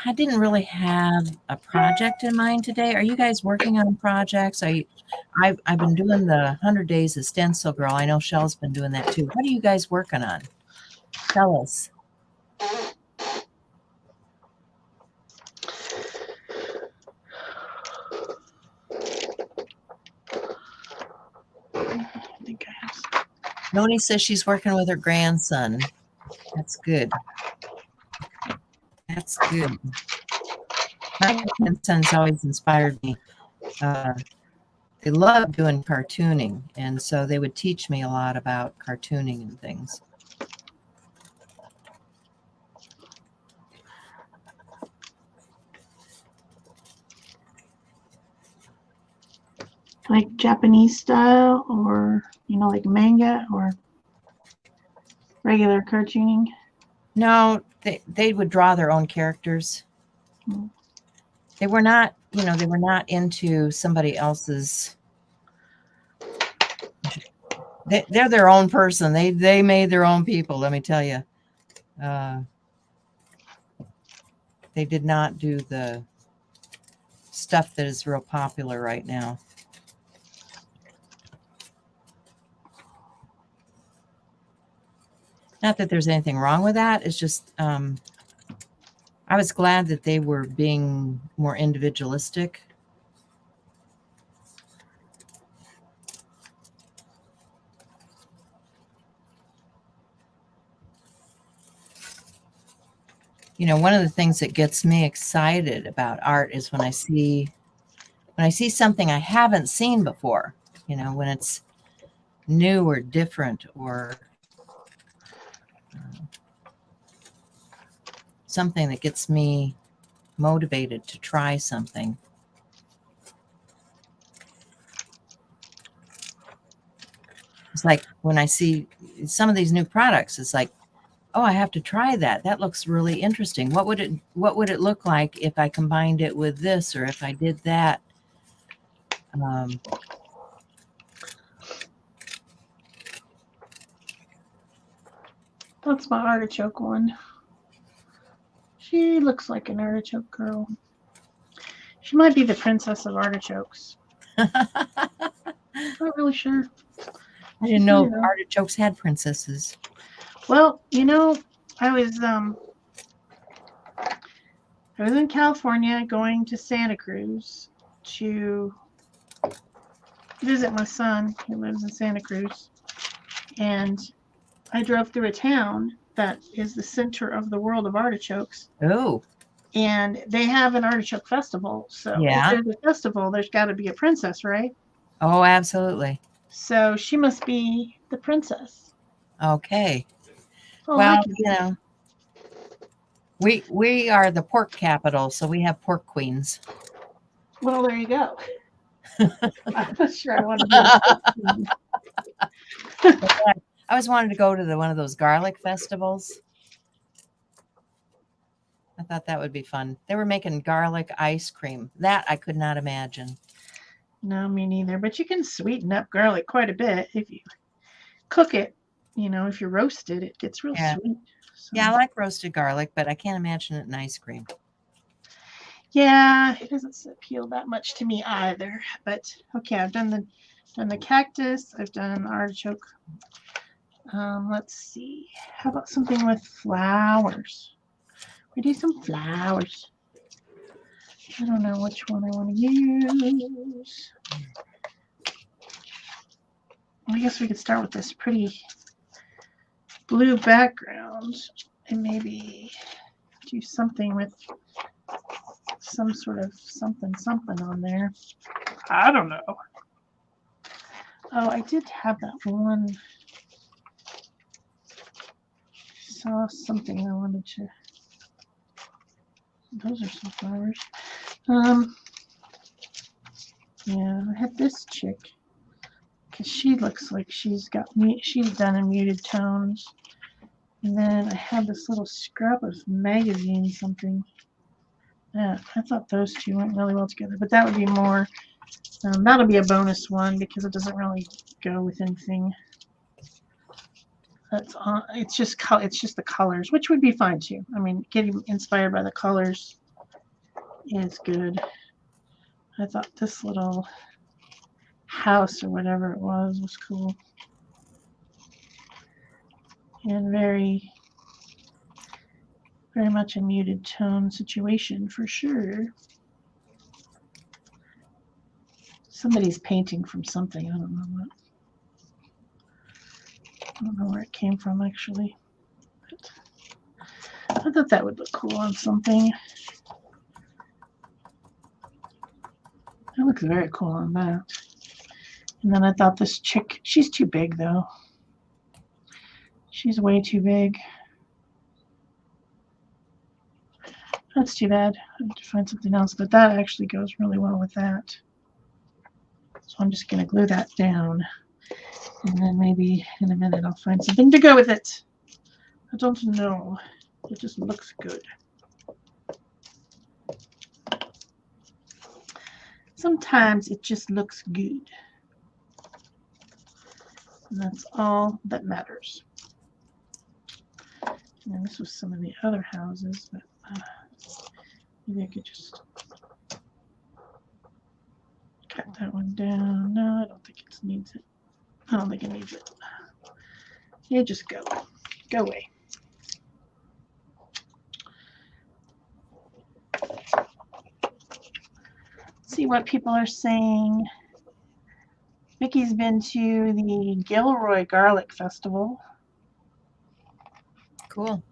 Speaker 2: I didn't really have a project in mind today. Are you guys working on projects? I've been doing the 100 Days of Stencil Girl. I know Shell's been doing that too. What are you guys working on? Tell us.
Speaker 1: think I have.
Speaker 2: Noni says she's working with her grandson. That's good. That's good. My grandson's always inspired me. They love doing cartooning, and so they would teach me a lot about cartooning and things.
Speaker 1: Like Japanese style, or like manga, or regular cartooning?
Speaker 2: No, they would draw their own characters.
Speaker 1: Mm.
Speaker 2: They were not, they were not into somebody else's. They're their own person. They made their own people. Let me tell you, they did not do the stuff that is real popular right now. Not that there's anything wrong with that. It's just I was glad that they were being more individualistic. One of the things that gets me excited about art is when I see something I haven't seen before, when it's new or different, or something that gets me motivated to try something. It's like when I see some of these new products, it's like, oh, I have to try that. That looks really interesting. What would it look like if I combined it with this, or if I did that?
Speaker 1: That's my artichoke one. She looks like an artichoke girl. She might be the princess of artichokes. Not really sure.
Speaker 2: I didn't know artichokes had princesses.
Speaker 1: Well, I was in California going to Santa Cruz to visit my son who lives in Santa Cruz, and I drove through a town that is the center of the world of artichokes.
Speaker 2: Oh.
Speaker 1: And they have an artichoke festival. So if there's a festival, there's got to be a princess, right?
Speaker 2: Oh, absolutely.
Speaker 1: So she must be the princess.
Speaker 2: Okay. Well, we are the pork capital, so we have pork queens.
Speaker 1: Well, there you go. I'm not sure I want to be a pork queen.
Speaker 2: I always wanted to go to one of those garlic festivals. I thought that would be fun. They were making garlic ice cream. That I could not imagine.
Speaker 1: No, me neither. But you can sweeten up garlic quite a bit if you cook it. If you roast it, it gets real sweet. So.
Speaker 2: Yeah, I like roasted garlic, but I can't imagine it in ice cream.
Speaker 1: Yeah, it doesn't appeal that much to me either. But okay, I've done the cactus. I've done artichoke. Let's see. How about something with flowers? We do some flowers. I don't know which one I want to use. I guess we could start with this pretty blue background and maybe do something with some sort of something on there. I don't know. Oh, I did have that one. Saw something I wanted to. Those are some flowers. Yeah, I had this chick because she looks like she's done in muted tones. And then I had this little scrap of magazine something. Yeah, I thought those two went really well together, but that would be more. That'll be a bonus one because it doesn't really go with anything. That's on. It's just the colors, which would be fine too. I mean, getting inspired by the colors is good. I thought this little house or whatever it was cool. And very, very much a muted tone situation for sure. Somebody's painting from something. I don't know what. I don't know where it came from actually. But I thought that would look cool on something. That looks very cool on that. And then I thought this chick, she's too big though. She's way too big. That's too bad. I have to find something else, but that actually goes really well with that. So I'm just going to glue that down. And then maybe in a minute I'll find something to go with it. I don't know. It just looks good. Sometimes it just looks good. And that's all that matters. And this was some of the other houses, but maybe I could just cut that one down. No, I don't think it needs it. I don't think it needs it. Yeah, just go. Go away. See what people are saying. Vicky's been to the Gilroy Garlic Festival.
Speaker 2: Cool.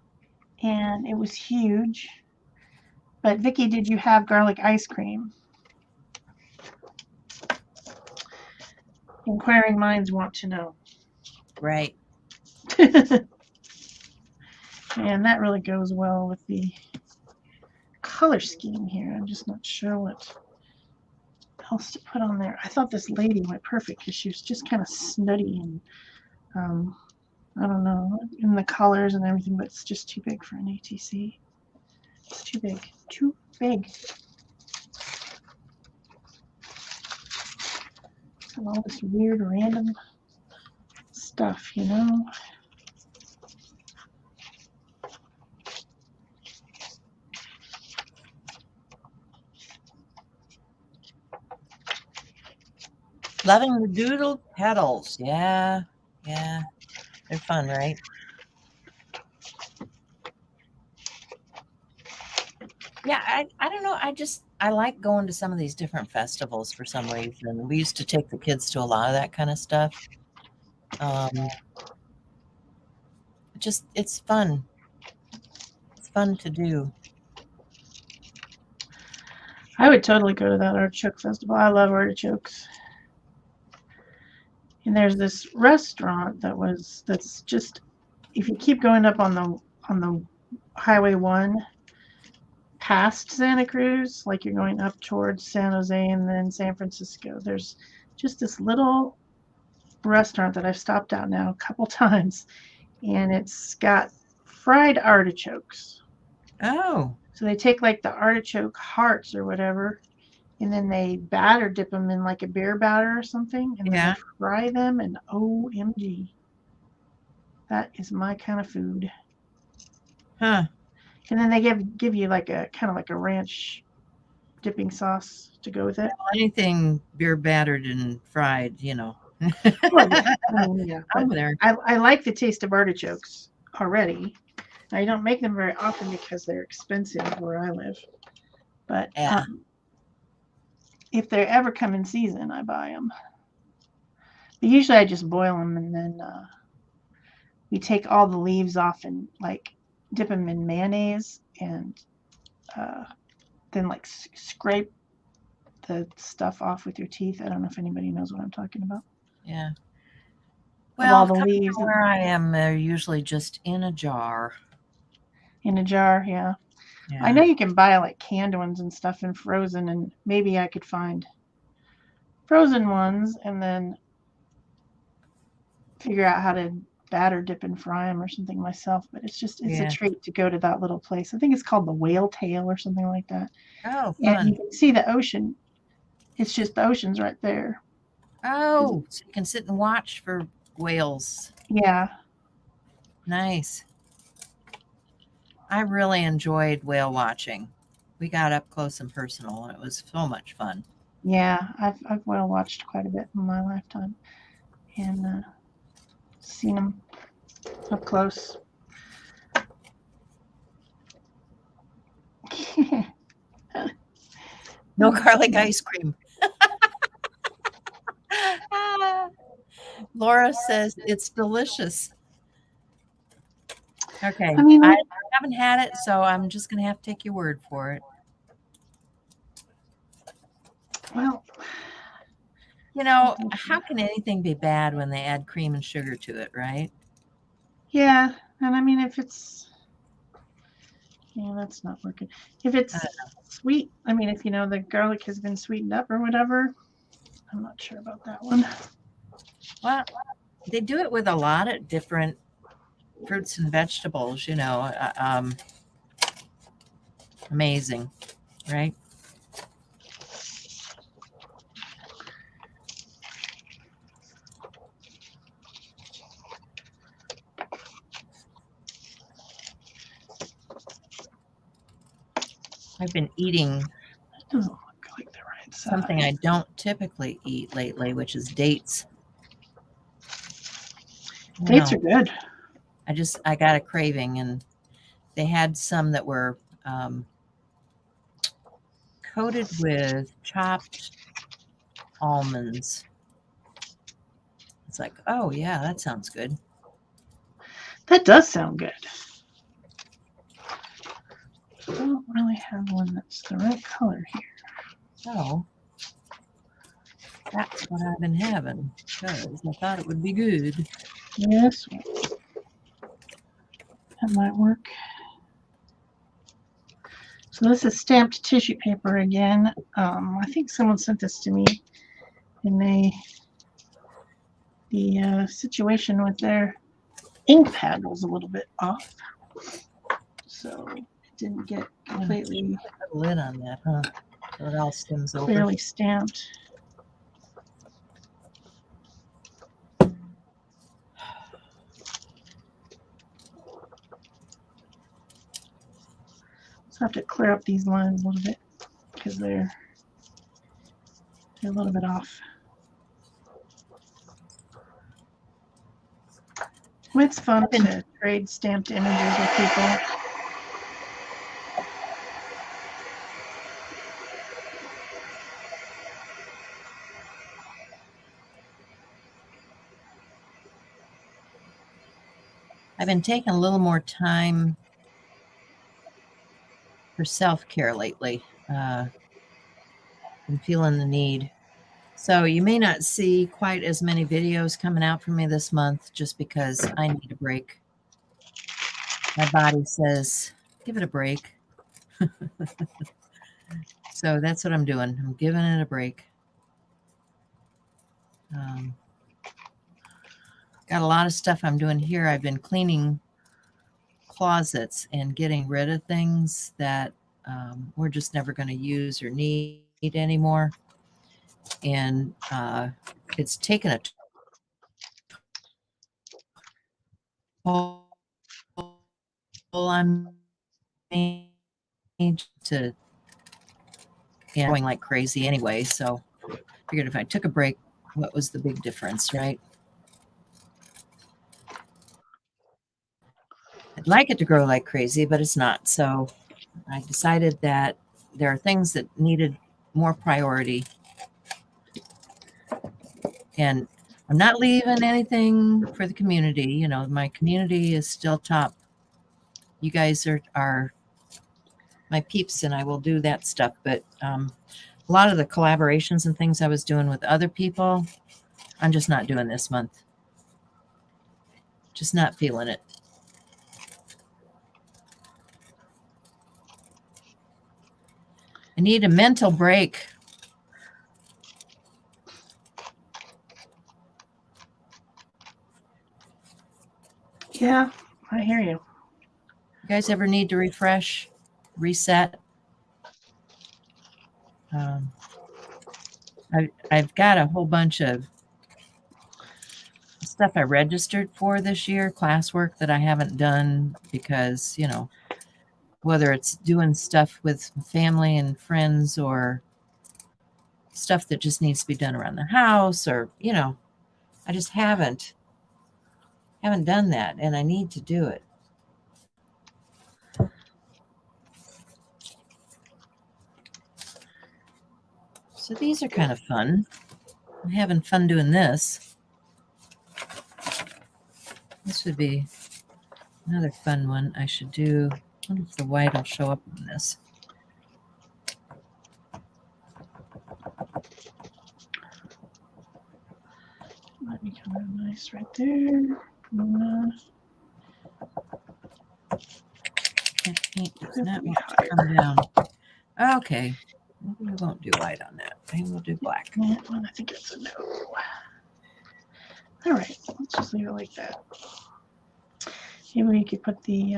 Speaker 1: And it was huge. But Vicky, did you have garlic ice cream? Inquiring minds want to know.
Speaker 2: Right.
Speaker 1: And that really goes well with the color scheme here. I'm just not sure what else to put on there. I thought this lady went perfect because she was just kind of snooty and I don't know, in the colors and everything, but it's just too big for an ATC. It's too big. Too big. And all this weird random stuff, you know.
Speaker 2: Loving the doodle petals. Yeah. Yeah. They're fun, right? Yeah, I don't know. I like going to some of these different festivals for some reason. We used to take the kids to a lot of that kind of stuff. It's fun. It's fun to do.
Speaker 1: I would totally go to that artichoke festival. I love artichokes. And there's this restaurant that's just, if you keep going up on the Highway 1 past Santa Cruz, like you're going up towards San Jose and then San Francisco, there's just this little restaurant that I've stopped out now a couple times, and it's got fried artichokes.
Speaker 2: Oh.
Speaker 1: So they take like the artichoke hearts or whatever, and then they batter dip them in like a beer batter or something, and then they fry them, and OMG. That is my kind of food.
Speaker 2: Huh.
Speaker 1: And then they give you like a kind of like a ranch dipping sauce to go with it.
Speaker 2: Well, anything beer battered and fried, you know.
Speaker 1: Well, yeah. I mean, yeah,
Speaker 2: I'm there.
Speaker 1: I like the taste of artichokes already. I don't make them very often because they're expensive where I live. But if they ever come in season, I buy them. But usually I just boil them, and then we take all the leaves off and like dip them in mayonnaise, and then like scrape the stuff off with your teeth. I don't know if anybody knows what I'm talking about.
Speaker 2: Yeah.
Speaker 1: Well, all
Speaker 2: Well,
Speaker 1: the leaves
Speaker 2: where I am, they're usually just in a jar.
Speaker 1: In a jar, yeah. I know you can buy like canned ones and stuff and frozen, and maybe I could find frozen ones and then figure out how to batter dip and fry them or something myself. But it's a treat to go to that little place. I think it's called the Whale Tail or something like that.
Speaker 2: Oh, fun.
Speaker 1: And you can see the ocean. It's just the ocean's right there.
Speaker 2: Oh, so you can sit and watch for whales.
Speaker 1: Yeah.
Speaker 2: Nice. I really enjoyed whale watching. We got up close and personal, and it was so much fun.
Speaker 1: Yeah, I've whale watched quite a bit in my lifetime, and seen them up close.
Speaker 2: No garlic ice cream. Laura says it's delicious. Okay.
Speaker 1: I mean,
Speaker 2: I haven't had it, so I'm just going to have to take your word for it.
Speaker 1: well,
Speaker 2: You know, how can anything be bad when they add cream and sugar to it, right?
Speaker 1: yeah. And I mean, if it's, yeah, that's not working. If it's sweet, I mean, if you know the garlic has been sweetened up or whatever, I'm not sure about that one.
Speaker 2: Well, they do it with a lot of different fruits and vegetables, you know. Amazing, right? I've been eating
Speaker 1: It doesn't look like the right
Speaker 2: something
Speaker 1: size.
Speaker 2: I don't typically eat lately, which is dates.
Speaker 1: Dates are good.
Speaker 2: I got a craving, and they had some that were coated with chopped almonds. It's like, oh yeah, that sounds good.
Speaker 1: That does sound good. I don't really have one that's the right color here.
Speaker 2: So that's what I've been having because I thought it would be good.
Speaker 1: Yes, that might work. So this is stamped tissue paper again. I think someone sent this to me, and the situation with their ink pad was a little bit off, so it didn't get completely
Speaker 2: Put a lid on that, huh? So it all stems over.
Speaker 1: clearly stamped. So I have to clear up these lines a little bit because they're a little bit off. It's fun to trade stamped images with people.
Speaker 2: I've been taking a little more time for self-care lately. Been feeling the need. So you may not see quite as many videos coming out for me this month just because I need a break. My body says, give it a break. So that's what I'm doing. I'm giving it a break. Got a lot of stuff I'm doing here. I've been cleaning closets and getting rid of things that we're just never going to use or need anymore. And it's taken a toll on me to going like crazy anyway. So figured if I took a break, what was the big difference, right? I'd like it to grow like crazy, but it's not. So I decided that there are things that needed more priority. And I'm not leaving anything for the community. You know, my community is still top. You guys are my peeps, and I will do that stuff. But a lot of the collaborations and things I was doing with other people, I'm just not doing this month. Just not feeling it. I need a mental break.
Speaker 1: Yeah, I hear you.
Speaker 2: You guys ever need to refresh, reset? I've got a whole bunch of stuff I registered for this year, classwork that I haven't done because, you know, whether it's doing stuff with family and friends or stuff that just needs to be done around the house or, you know, I just haven't done that, and I need to do it. So these are kind of fun. I'm having fun doing this. This would be Another fun one I should do. I wonder if the white will show up on this.
Speaker 1: Might be kind of nice right there.
Speaker 2: That paint does not want to come down. Okay. Maybe we won't do white on that. Maybe we'll do black.
Speaker 1: Yeah, well, I think it's a no. All right, let's just leave it like that. Maybe we could put the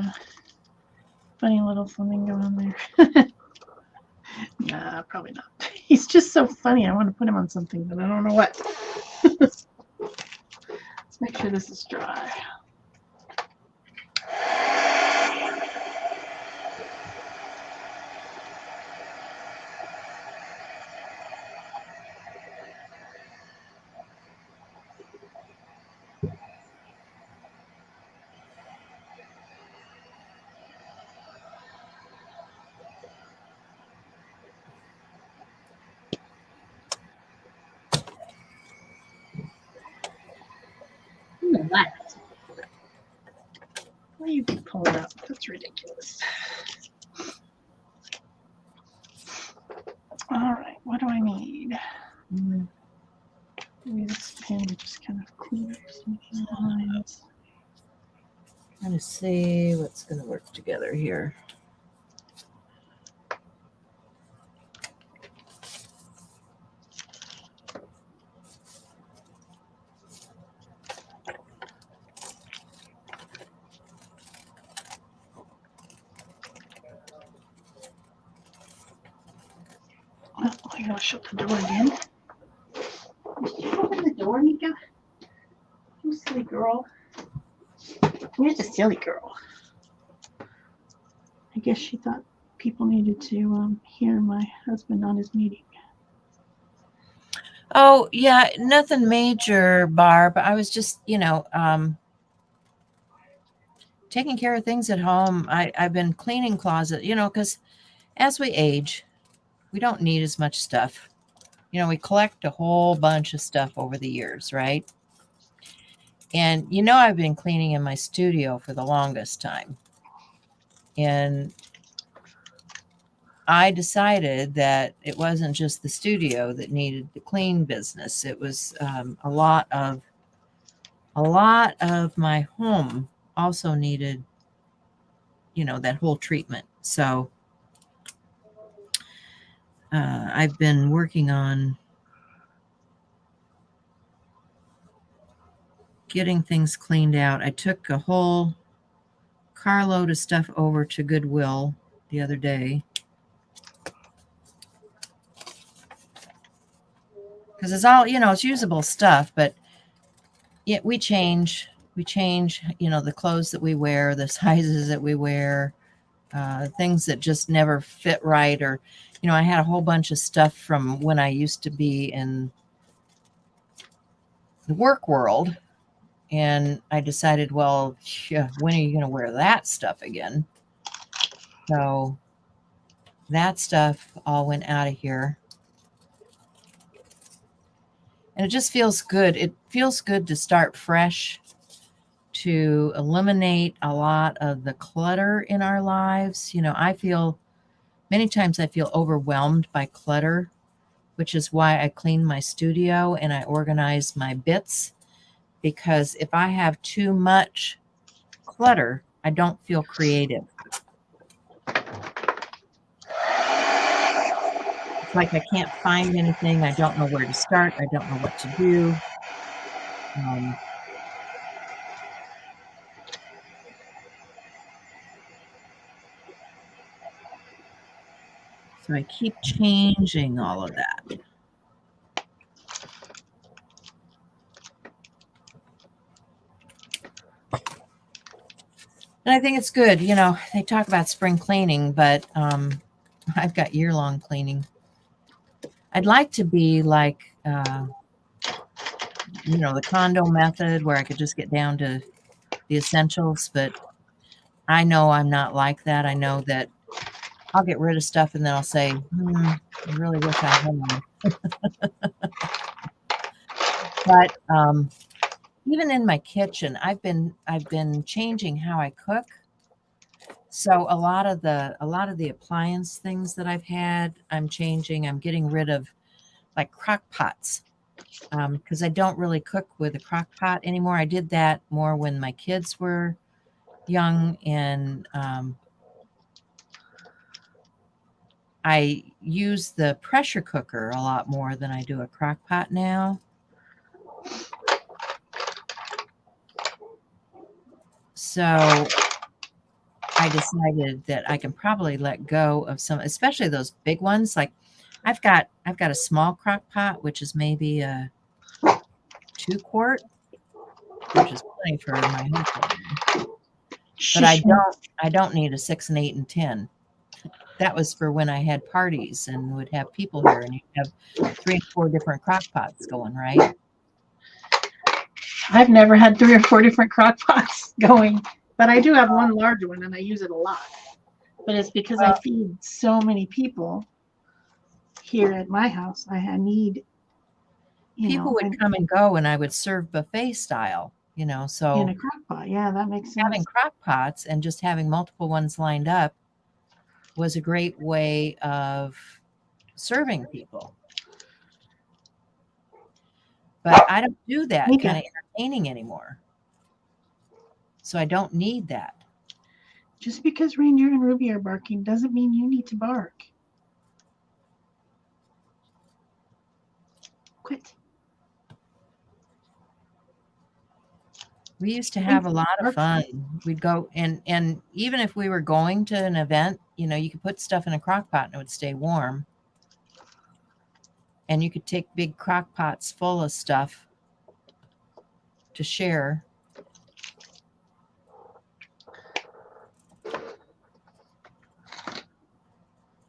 Speaker 1: funny little flamingo on there. Nah, probably not. He's just so funny. I want to put him on something, but I don't know what. Let's make sure this is dry. What? Why are you pulling up? That's ridiculous. All right, what do I need? Maybe this pen just kind of clears some lines.
Speaker 2: Trying to see what's going to work together here.
Speaker 1: Oh, I gotta shut the door again. Did you open the door, Nika? You silly girl. You're just a silly girl. I guess she thought people needed to hear my husband on his meeting.
Speaker 2: Oh, yeah, nothing major, Barb. I was just, taking care of things at home. I've been cleaning closet, because as we age, we don't need as much stuff. We collect a whole bunch of stuff over the years, right? And, I've been cleaning in my studio for the longest time. And I decided that it wasn't just the studio that needed the clean business. It was a lot of my home also needed, that whole treatment. So I've been working on getting things cleaned out. I took a whole carload of stuff over to Goodwill the other day. Because it's all, it's usable stuff, but yet we change, the clothes that we wear, the sizes that we wear, things that just never fit right. Or, I had a whole bunch of stuff from when I used to be in the work world. And I decided, well, when are you going to wear that stuff again? So that stuff all went out of here. And it just feels good. It feels good to start fresh, to eliminate a lot of the clutter in our lives. Many times I feel overwhelmed by clutter, which is why I clean my studio and I organize my bits. Because if I have too much clutter, I don't feel creative. It's like I can't find anything. I don't know where to start. I don't know what to do. So I keep changing all of that. And I think it's good. They talk about spring cleaning, but I've got year-long cleaning. I'd like to be like, the condo method where I could just get down to the essentials, but I know I'm not like that. I know that I'll get rid of stuff and then I'll say, I really wish I had one. But, even in my kitchen, I've been changing how I cook. So a lot of the appliance things that I've had, I'm changing. I'm getting rid of like crock pots because I don't really cook with a crock pot anymore. I did that more when my kids were young, and I use the pressure cooker a lot more than I do a crock pot now. So I decided that I can probably let go of some, especially those big ones. Like I've got a small crock pot, which is maybe a 2 quart, which is plenty for my husband. But I don't need a 6 and 8 and 10. That was for when I had parties and would have people here, and you have 3 and 4 different crock pots going, right?
Speaker 1: I've never had 3 or 4 different crock pots going, but I do have one large one and I use it a lot. But it's because I feed so many people here at my house. I need,
Speaker 2: People would come and go, and I would serve buffet style, so
Speaker 1: in a crock pot. Yeah, that makes sense.
Speaker 2: having crock pots and just having multiple ones lined up was a great way of serving people. But I don't do that kind of entertaining anymore. So I don't need that.
Speaker 1: Just because Ranger and Ruby are barking doesn't mean you need to bark. Quit.
Speaker 2: We used to have a lot of fun. We'd go, and even if we were going to an event, you could put stuff in a crock pot and it would stay warm. And you could take big crock pots full of stuff to share.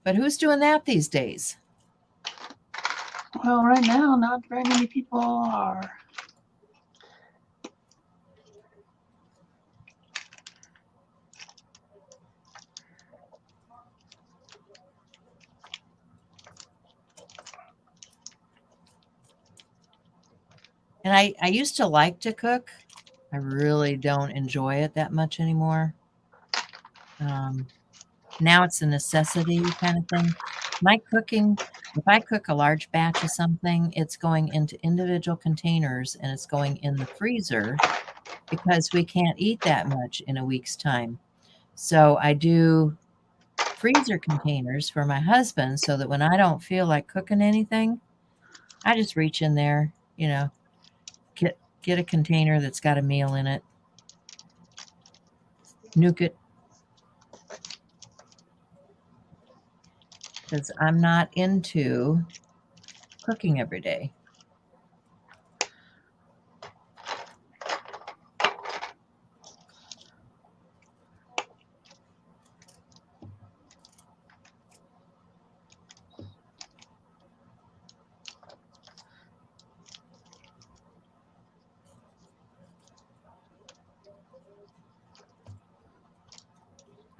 Speaker 2: But who's doing that these days?
Speaker 1: Well, right now, not very many people are.
Speaker 2: And I used to like to cook. I really don't enjoy it that much anymore. Now it's a necessity kind of thing. My cooking, if I cook a large batch of something, it's going into individual containers and it's going in the freezer because we can't eat that much in a week's time. So I do freezer containers for my husband so that when I don't feel like cooking anything, I just reach in there, get a container that's got a meal in it, nuke it, because I'm not into cooking every day.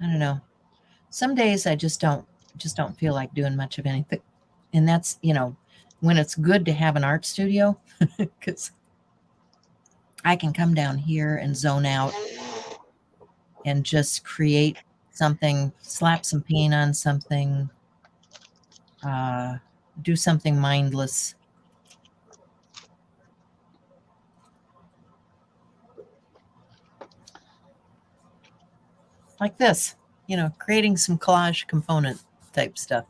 Speaker 2: I don't know. Some days I just don't feel like doing much of anything. And that's, when it's good to have an art studio, because I can come down here and zone out and just create something, slap some paint on something, do something mindless. Like this, creating some collage component type stuff.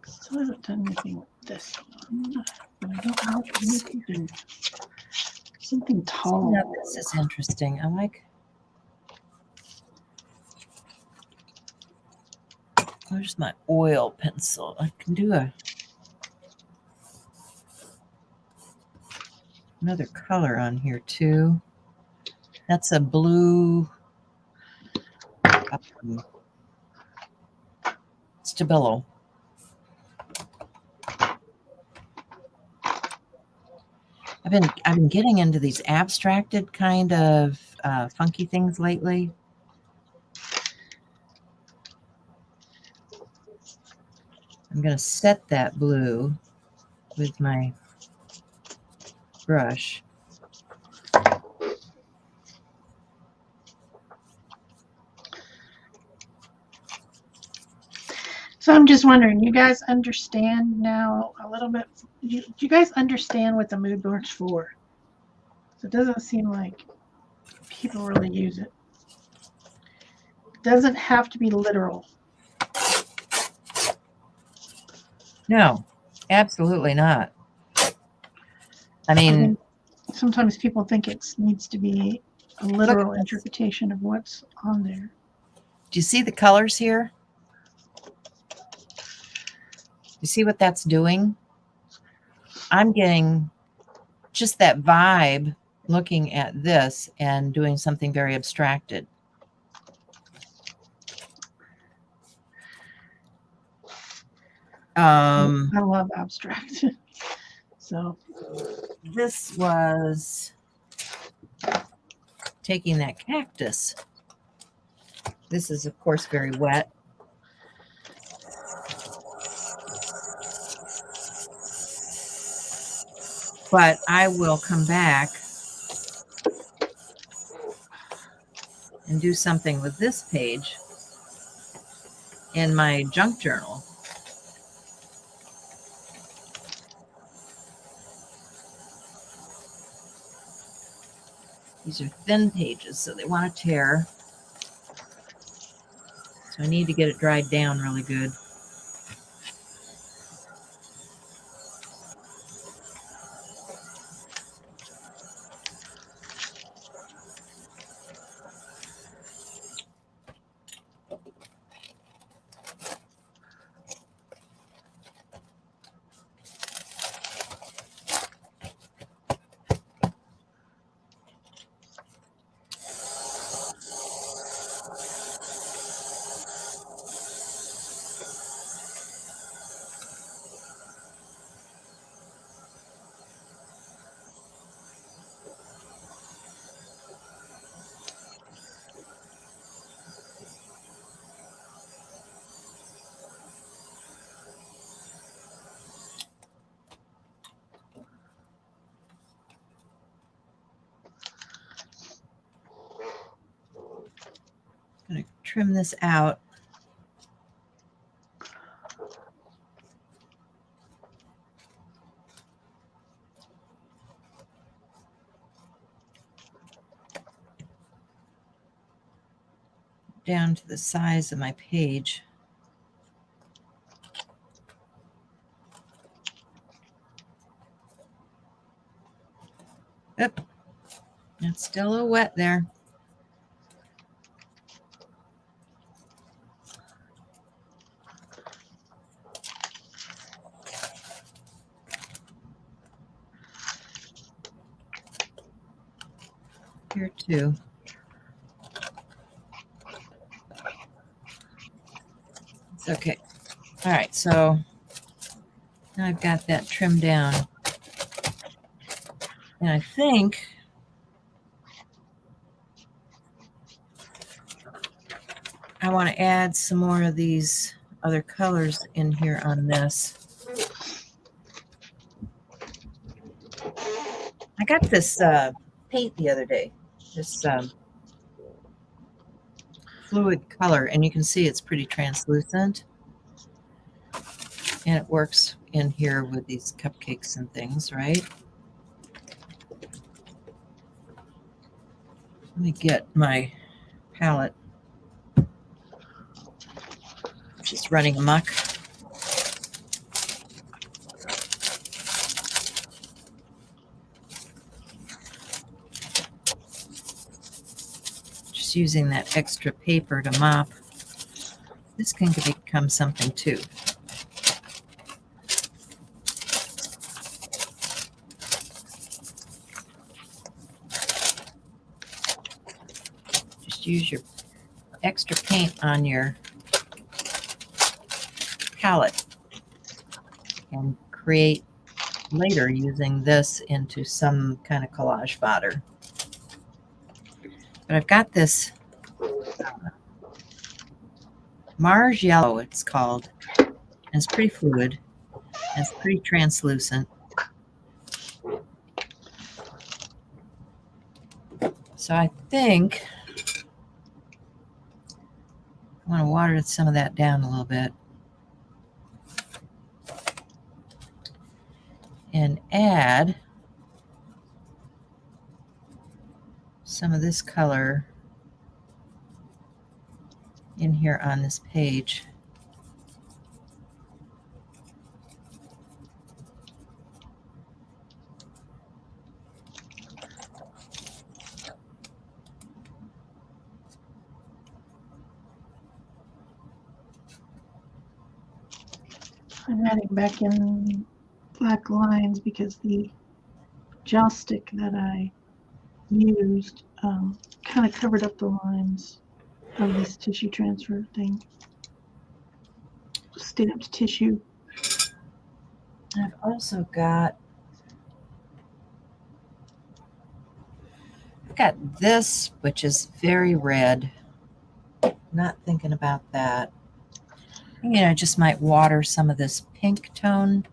Speaker 1: So I haven't done anything with this one, but I don't know if you can something tall.
Speaker 2: Now, this is interesting. I like. Where's my oil pencil? I can do another color on here too. That's a blue Stabilo. I've been getting into these abstracted kind of funky things lately. I'm going to set that blue with my brush.
Speaker 1: So I'm just wondering, you guys understand now a little bit? Do you guys understand what the mood board's for? So it doesn't seem like people really use it. It doesn't have to be literal.
Speaker 2: No, absolutely not. I mean,
Speaker 1: sometimes people think it needs to be a literal interpretation of what's on there.
Speaker 2: Do you see the colors here? You see what that's doing? I'm getting just that vibe looking at this and doing something very abstracted.
Speaker 1: I love abstract. So
Speaker 2: this was taking that cactus. This is, of course, very wet. But I will come back and do something with this page in my junk journal. These are thin pages, so they want to tear. So I need to get it dried down really good. I'm going to trim this out. Down to the size of my page. Yep, it's still a little wet there. Here too. It's okay. All right, so now I've got that trimmed down. And I think I want to add some more of these other colors in here on this. I got this paint the other day, this fluid color, and you can see it's pretty translucent. And it works in here with these cupcakes and things, right? Let me get my palette, which is running amok. Just using that extra paper to mop. This can become something too. Just use your extra paint on your palette and create later using this into some kind of collage fodder. But I've got this Mars Yellow, it's called, and it's pretty fluid, and it's pretty translucent. So I think I want to water some of that down a little bit and add some of this color in here on this page.
Speaker 1: I'm adding back in black lines because the gel stick that I used kind of covered up the lines of this tissue transfer thing. Stamped tissue.
Speaker 2: I've also got this, which is very red. Not thinking about that. You know, I just might water some of this pink tone.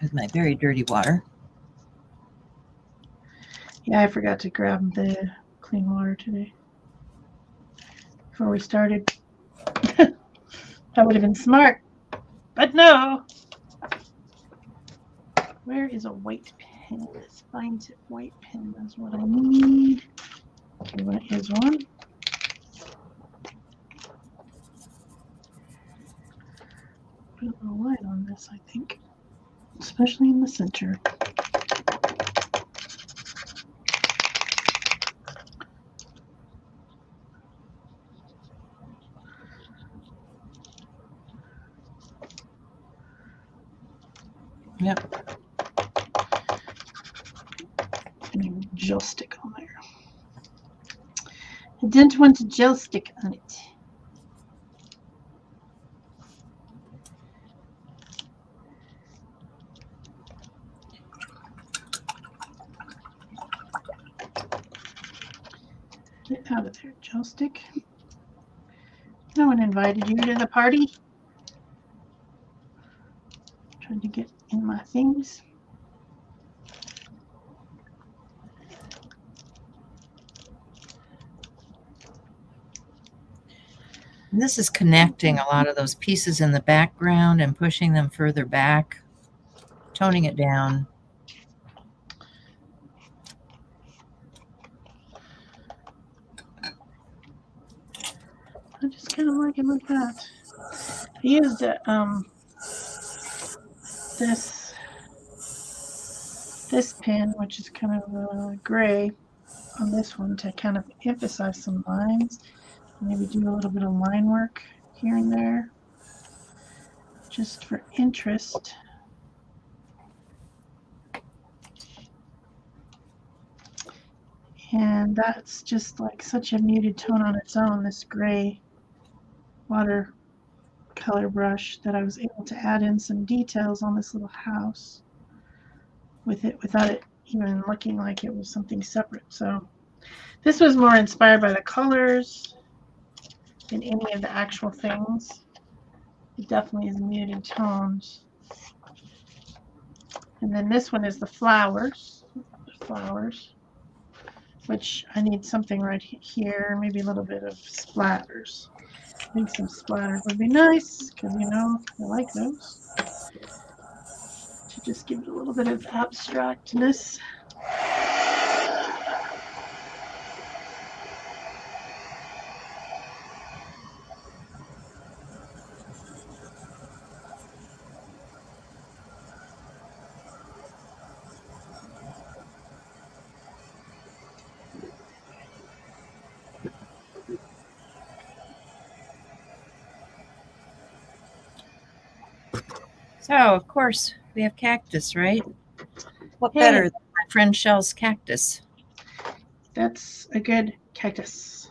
Speaker 2: With my very dirty water.
Speaker 1: Yeah, I forgot to grab the clean water today before we started. That would have been smart, but no. Where is a white pen? Let's find a white pen. That's what I need. Okay, what is one? Put a little light on this, I think, especially in the center.
Speaker 2: Yep.
Speaker 1: And gel stick on there. I didn't want a gel stick on it. Get out of there, gel stick. No one invited you to the party. Trying to get in my things.
Speaker 2: And this is connecting a lot of those pieces in the background and pushing them further back, toning it down.
Speaker 1: I just kind of like it like that. I used this pen, which is kind of gray, on this one to kind of emphasize some lines. Maybe do a little bit of line work here and there, just for interest. And that's just like such a muted tone on its own, this gray watercolor brush, that I was able to add in some details on this little house with it without it even looking like it was something separate. So this was more inspired by the colors than any of the actual things. It definitely is muted tones. And then this one is the flowers, which I need something right here, maybe a little bit of splatters. I think some splatters would be nice, because you know I like those. To just give it a little bit of abstractness.
Speaker 2: So, of course, we have cactus, right? What better than my friend Shell's cactus?
Speaker 1: That's a good cactus.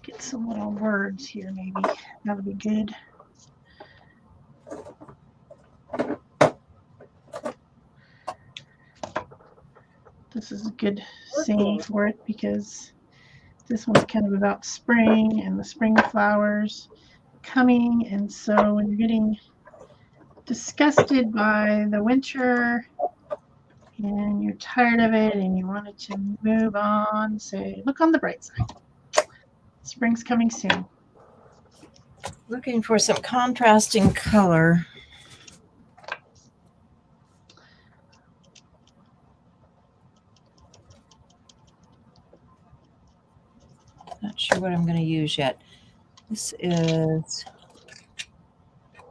Speaker 1: Get some little words here, maybe. That would be good. This is a good saying for it because this one's kind of about spring and the spring flowers coming. And so when you're getting disgusted by the winter and you're tired of it and you wanted to move on, say, look on the bright side. Spring's coming soon.
Speaker 2: Looking for some contrasting color. Not sure what I'm going to use yet. This is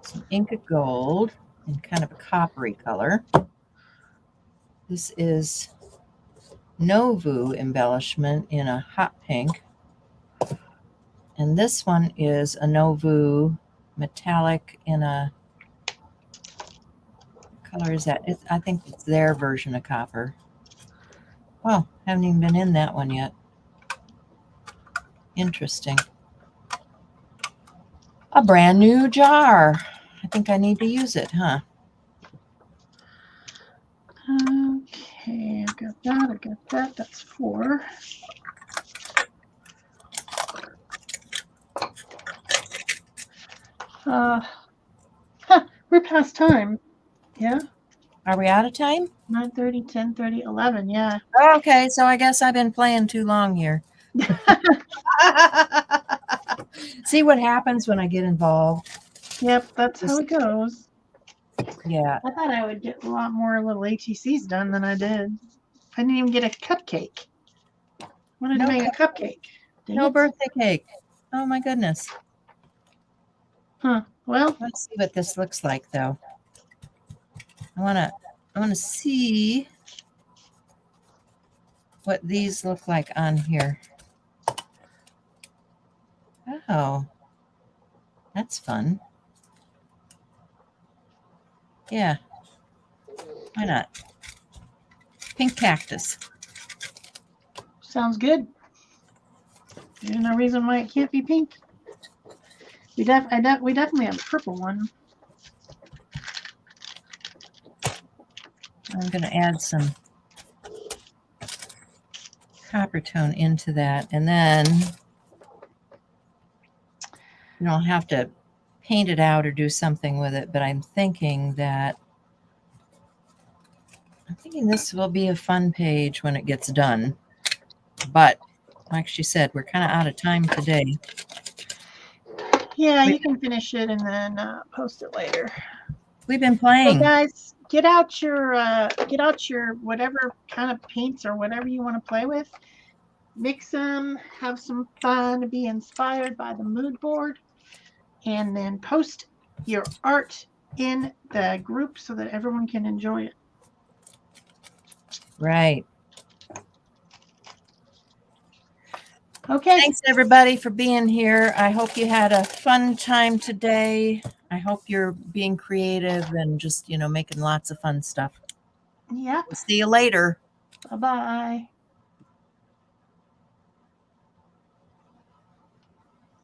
Speaker 2: some Inca Gold in kind of a coppery color. This is Novu embellishment in a hot pink. And this one is a Novu metallic in a, what color is that? I think it's their version of copper. Well, haven't even been in that one yet. Interesting. A brand new jar. I think I need to use it, huh?
Speaker 1: Okay, I've got that. I got that. That's 4. We're past time. Yeah.
Speaker 2: Are we out of time?
Speaker 1: 9:30, 10:30, 11. Yeah.
Speaker 2: Okay, so I guess I've been playing too long here. See what happens when I get involved.
Speaker 1: Yep, that's how it goes.
Speaker 2: Yeah.
Speaker 1: I thought I would get a lot more little ATCs done than I did. I didn't even get a cupcake. I wanted to make a cupcake.
Speaker 2: No birthday cake. Oh my goodness.
Speaker 1: Huh. Well,
Speaker 2: Let's see what this looks like though. I wanna see what these look like on here. Oh, that's fun. Yeah. Why not? Pink cactus.
Speaker 1: sounds good. There's no reason why it can't be pink. We definitely have a purple one.
Speaker 2: I'm going to add some copper tone into that, and then you don't have to paint it out or do something with it, but I'm thinking this will be a fun page when it gets done. But like she said, we're kind of out of time today.
Speaker 1: Yeah, you can finish it and then post it later.
Speaker 2: We've been playing.
Speaker 1: So guys, get out your whatever kind of paints or whatever you want to play with. Mix them, have some fun, be inspired by the mood board, and then post your art in the group so that everyone can enjoy it.
Speaker 2: Right.
Speaker 1: Okay.
Speaker 2: Thanks everybody for being here. I hope you had a fun time today. I hope you're being creative and just, making lots of fun stuff.
Speaker 1: Yep.
Speaker 2: We'll see you later.
Speaker 1: Bye-bye.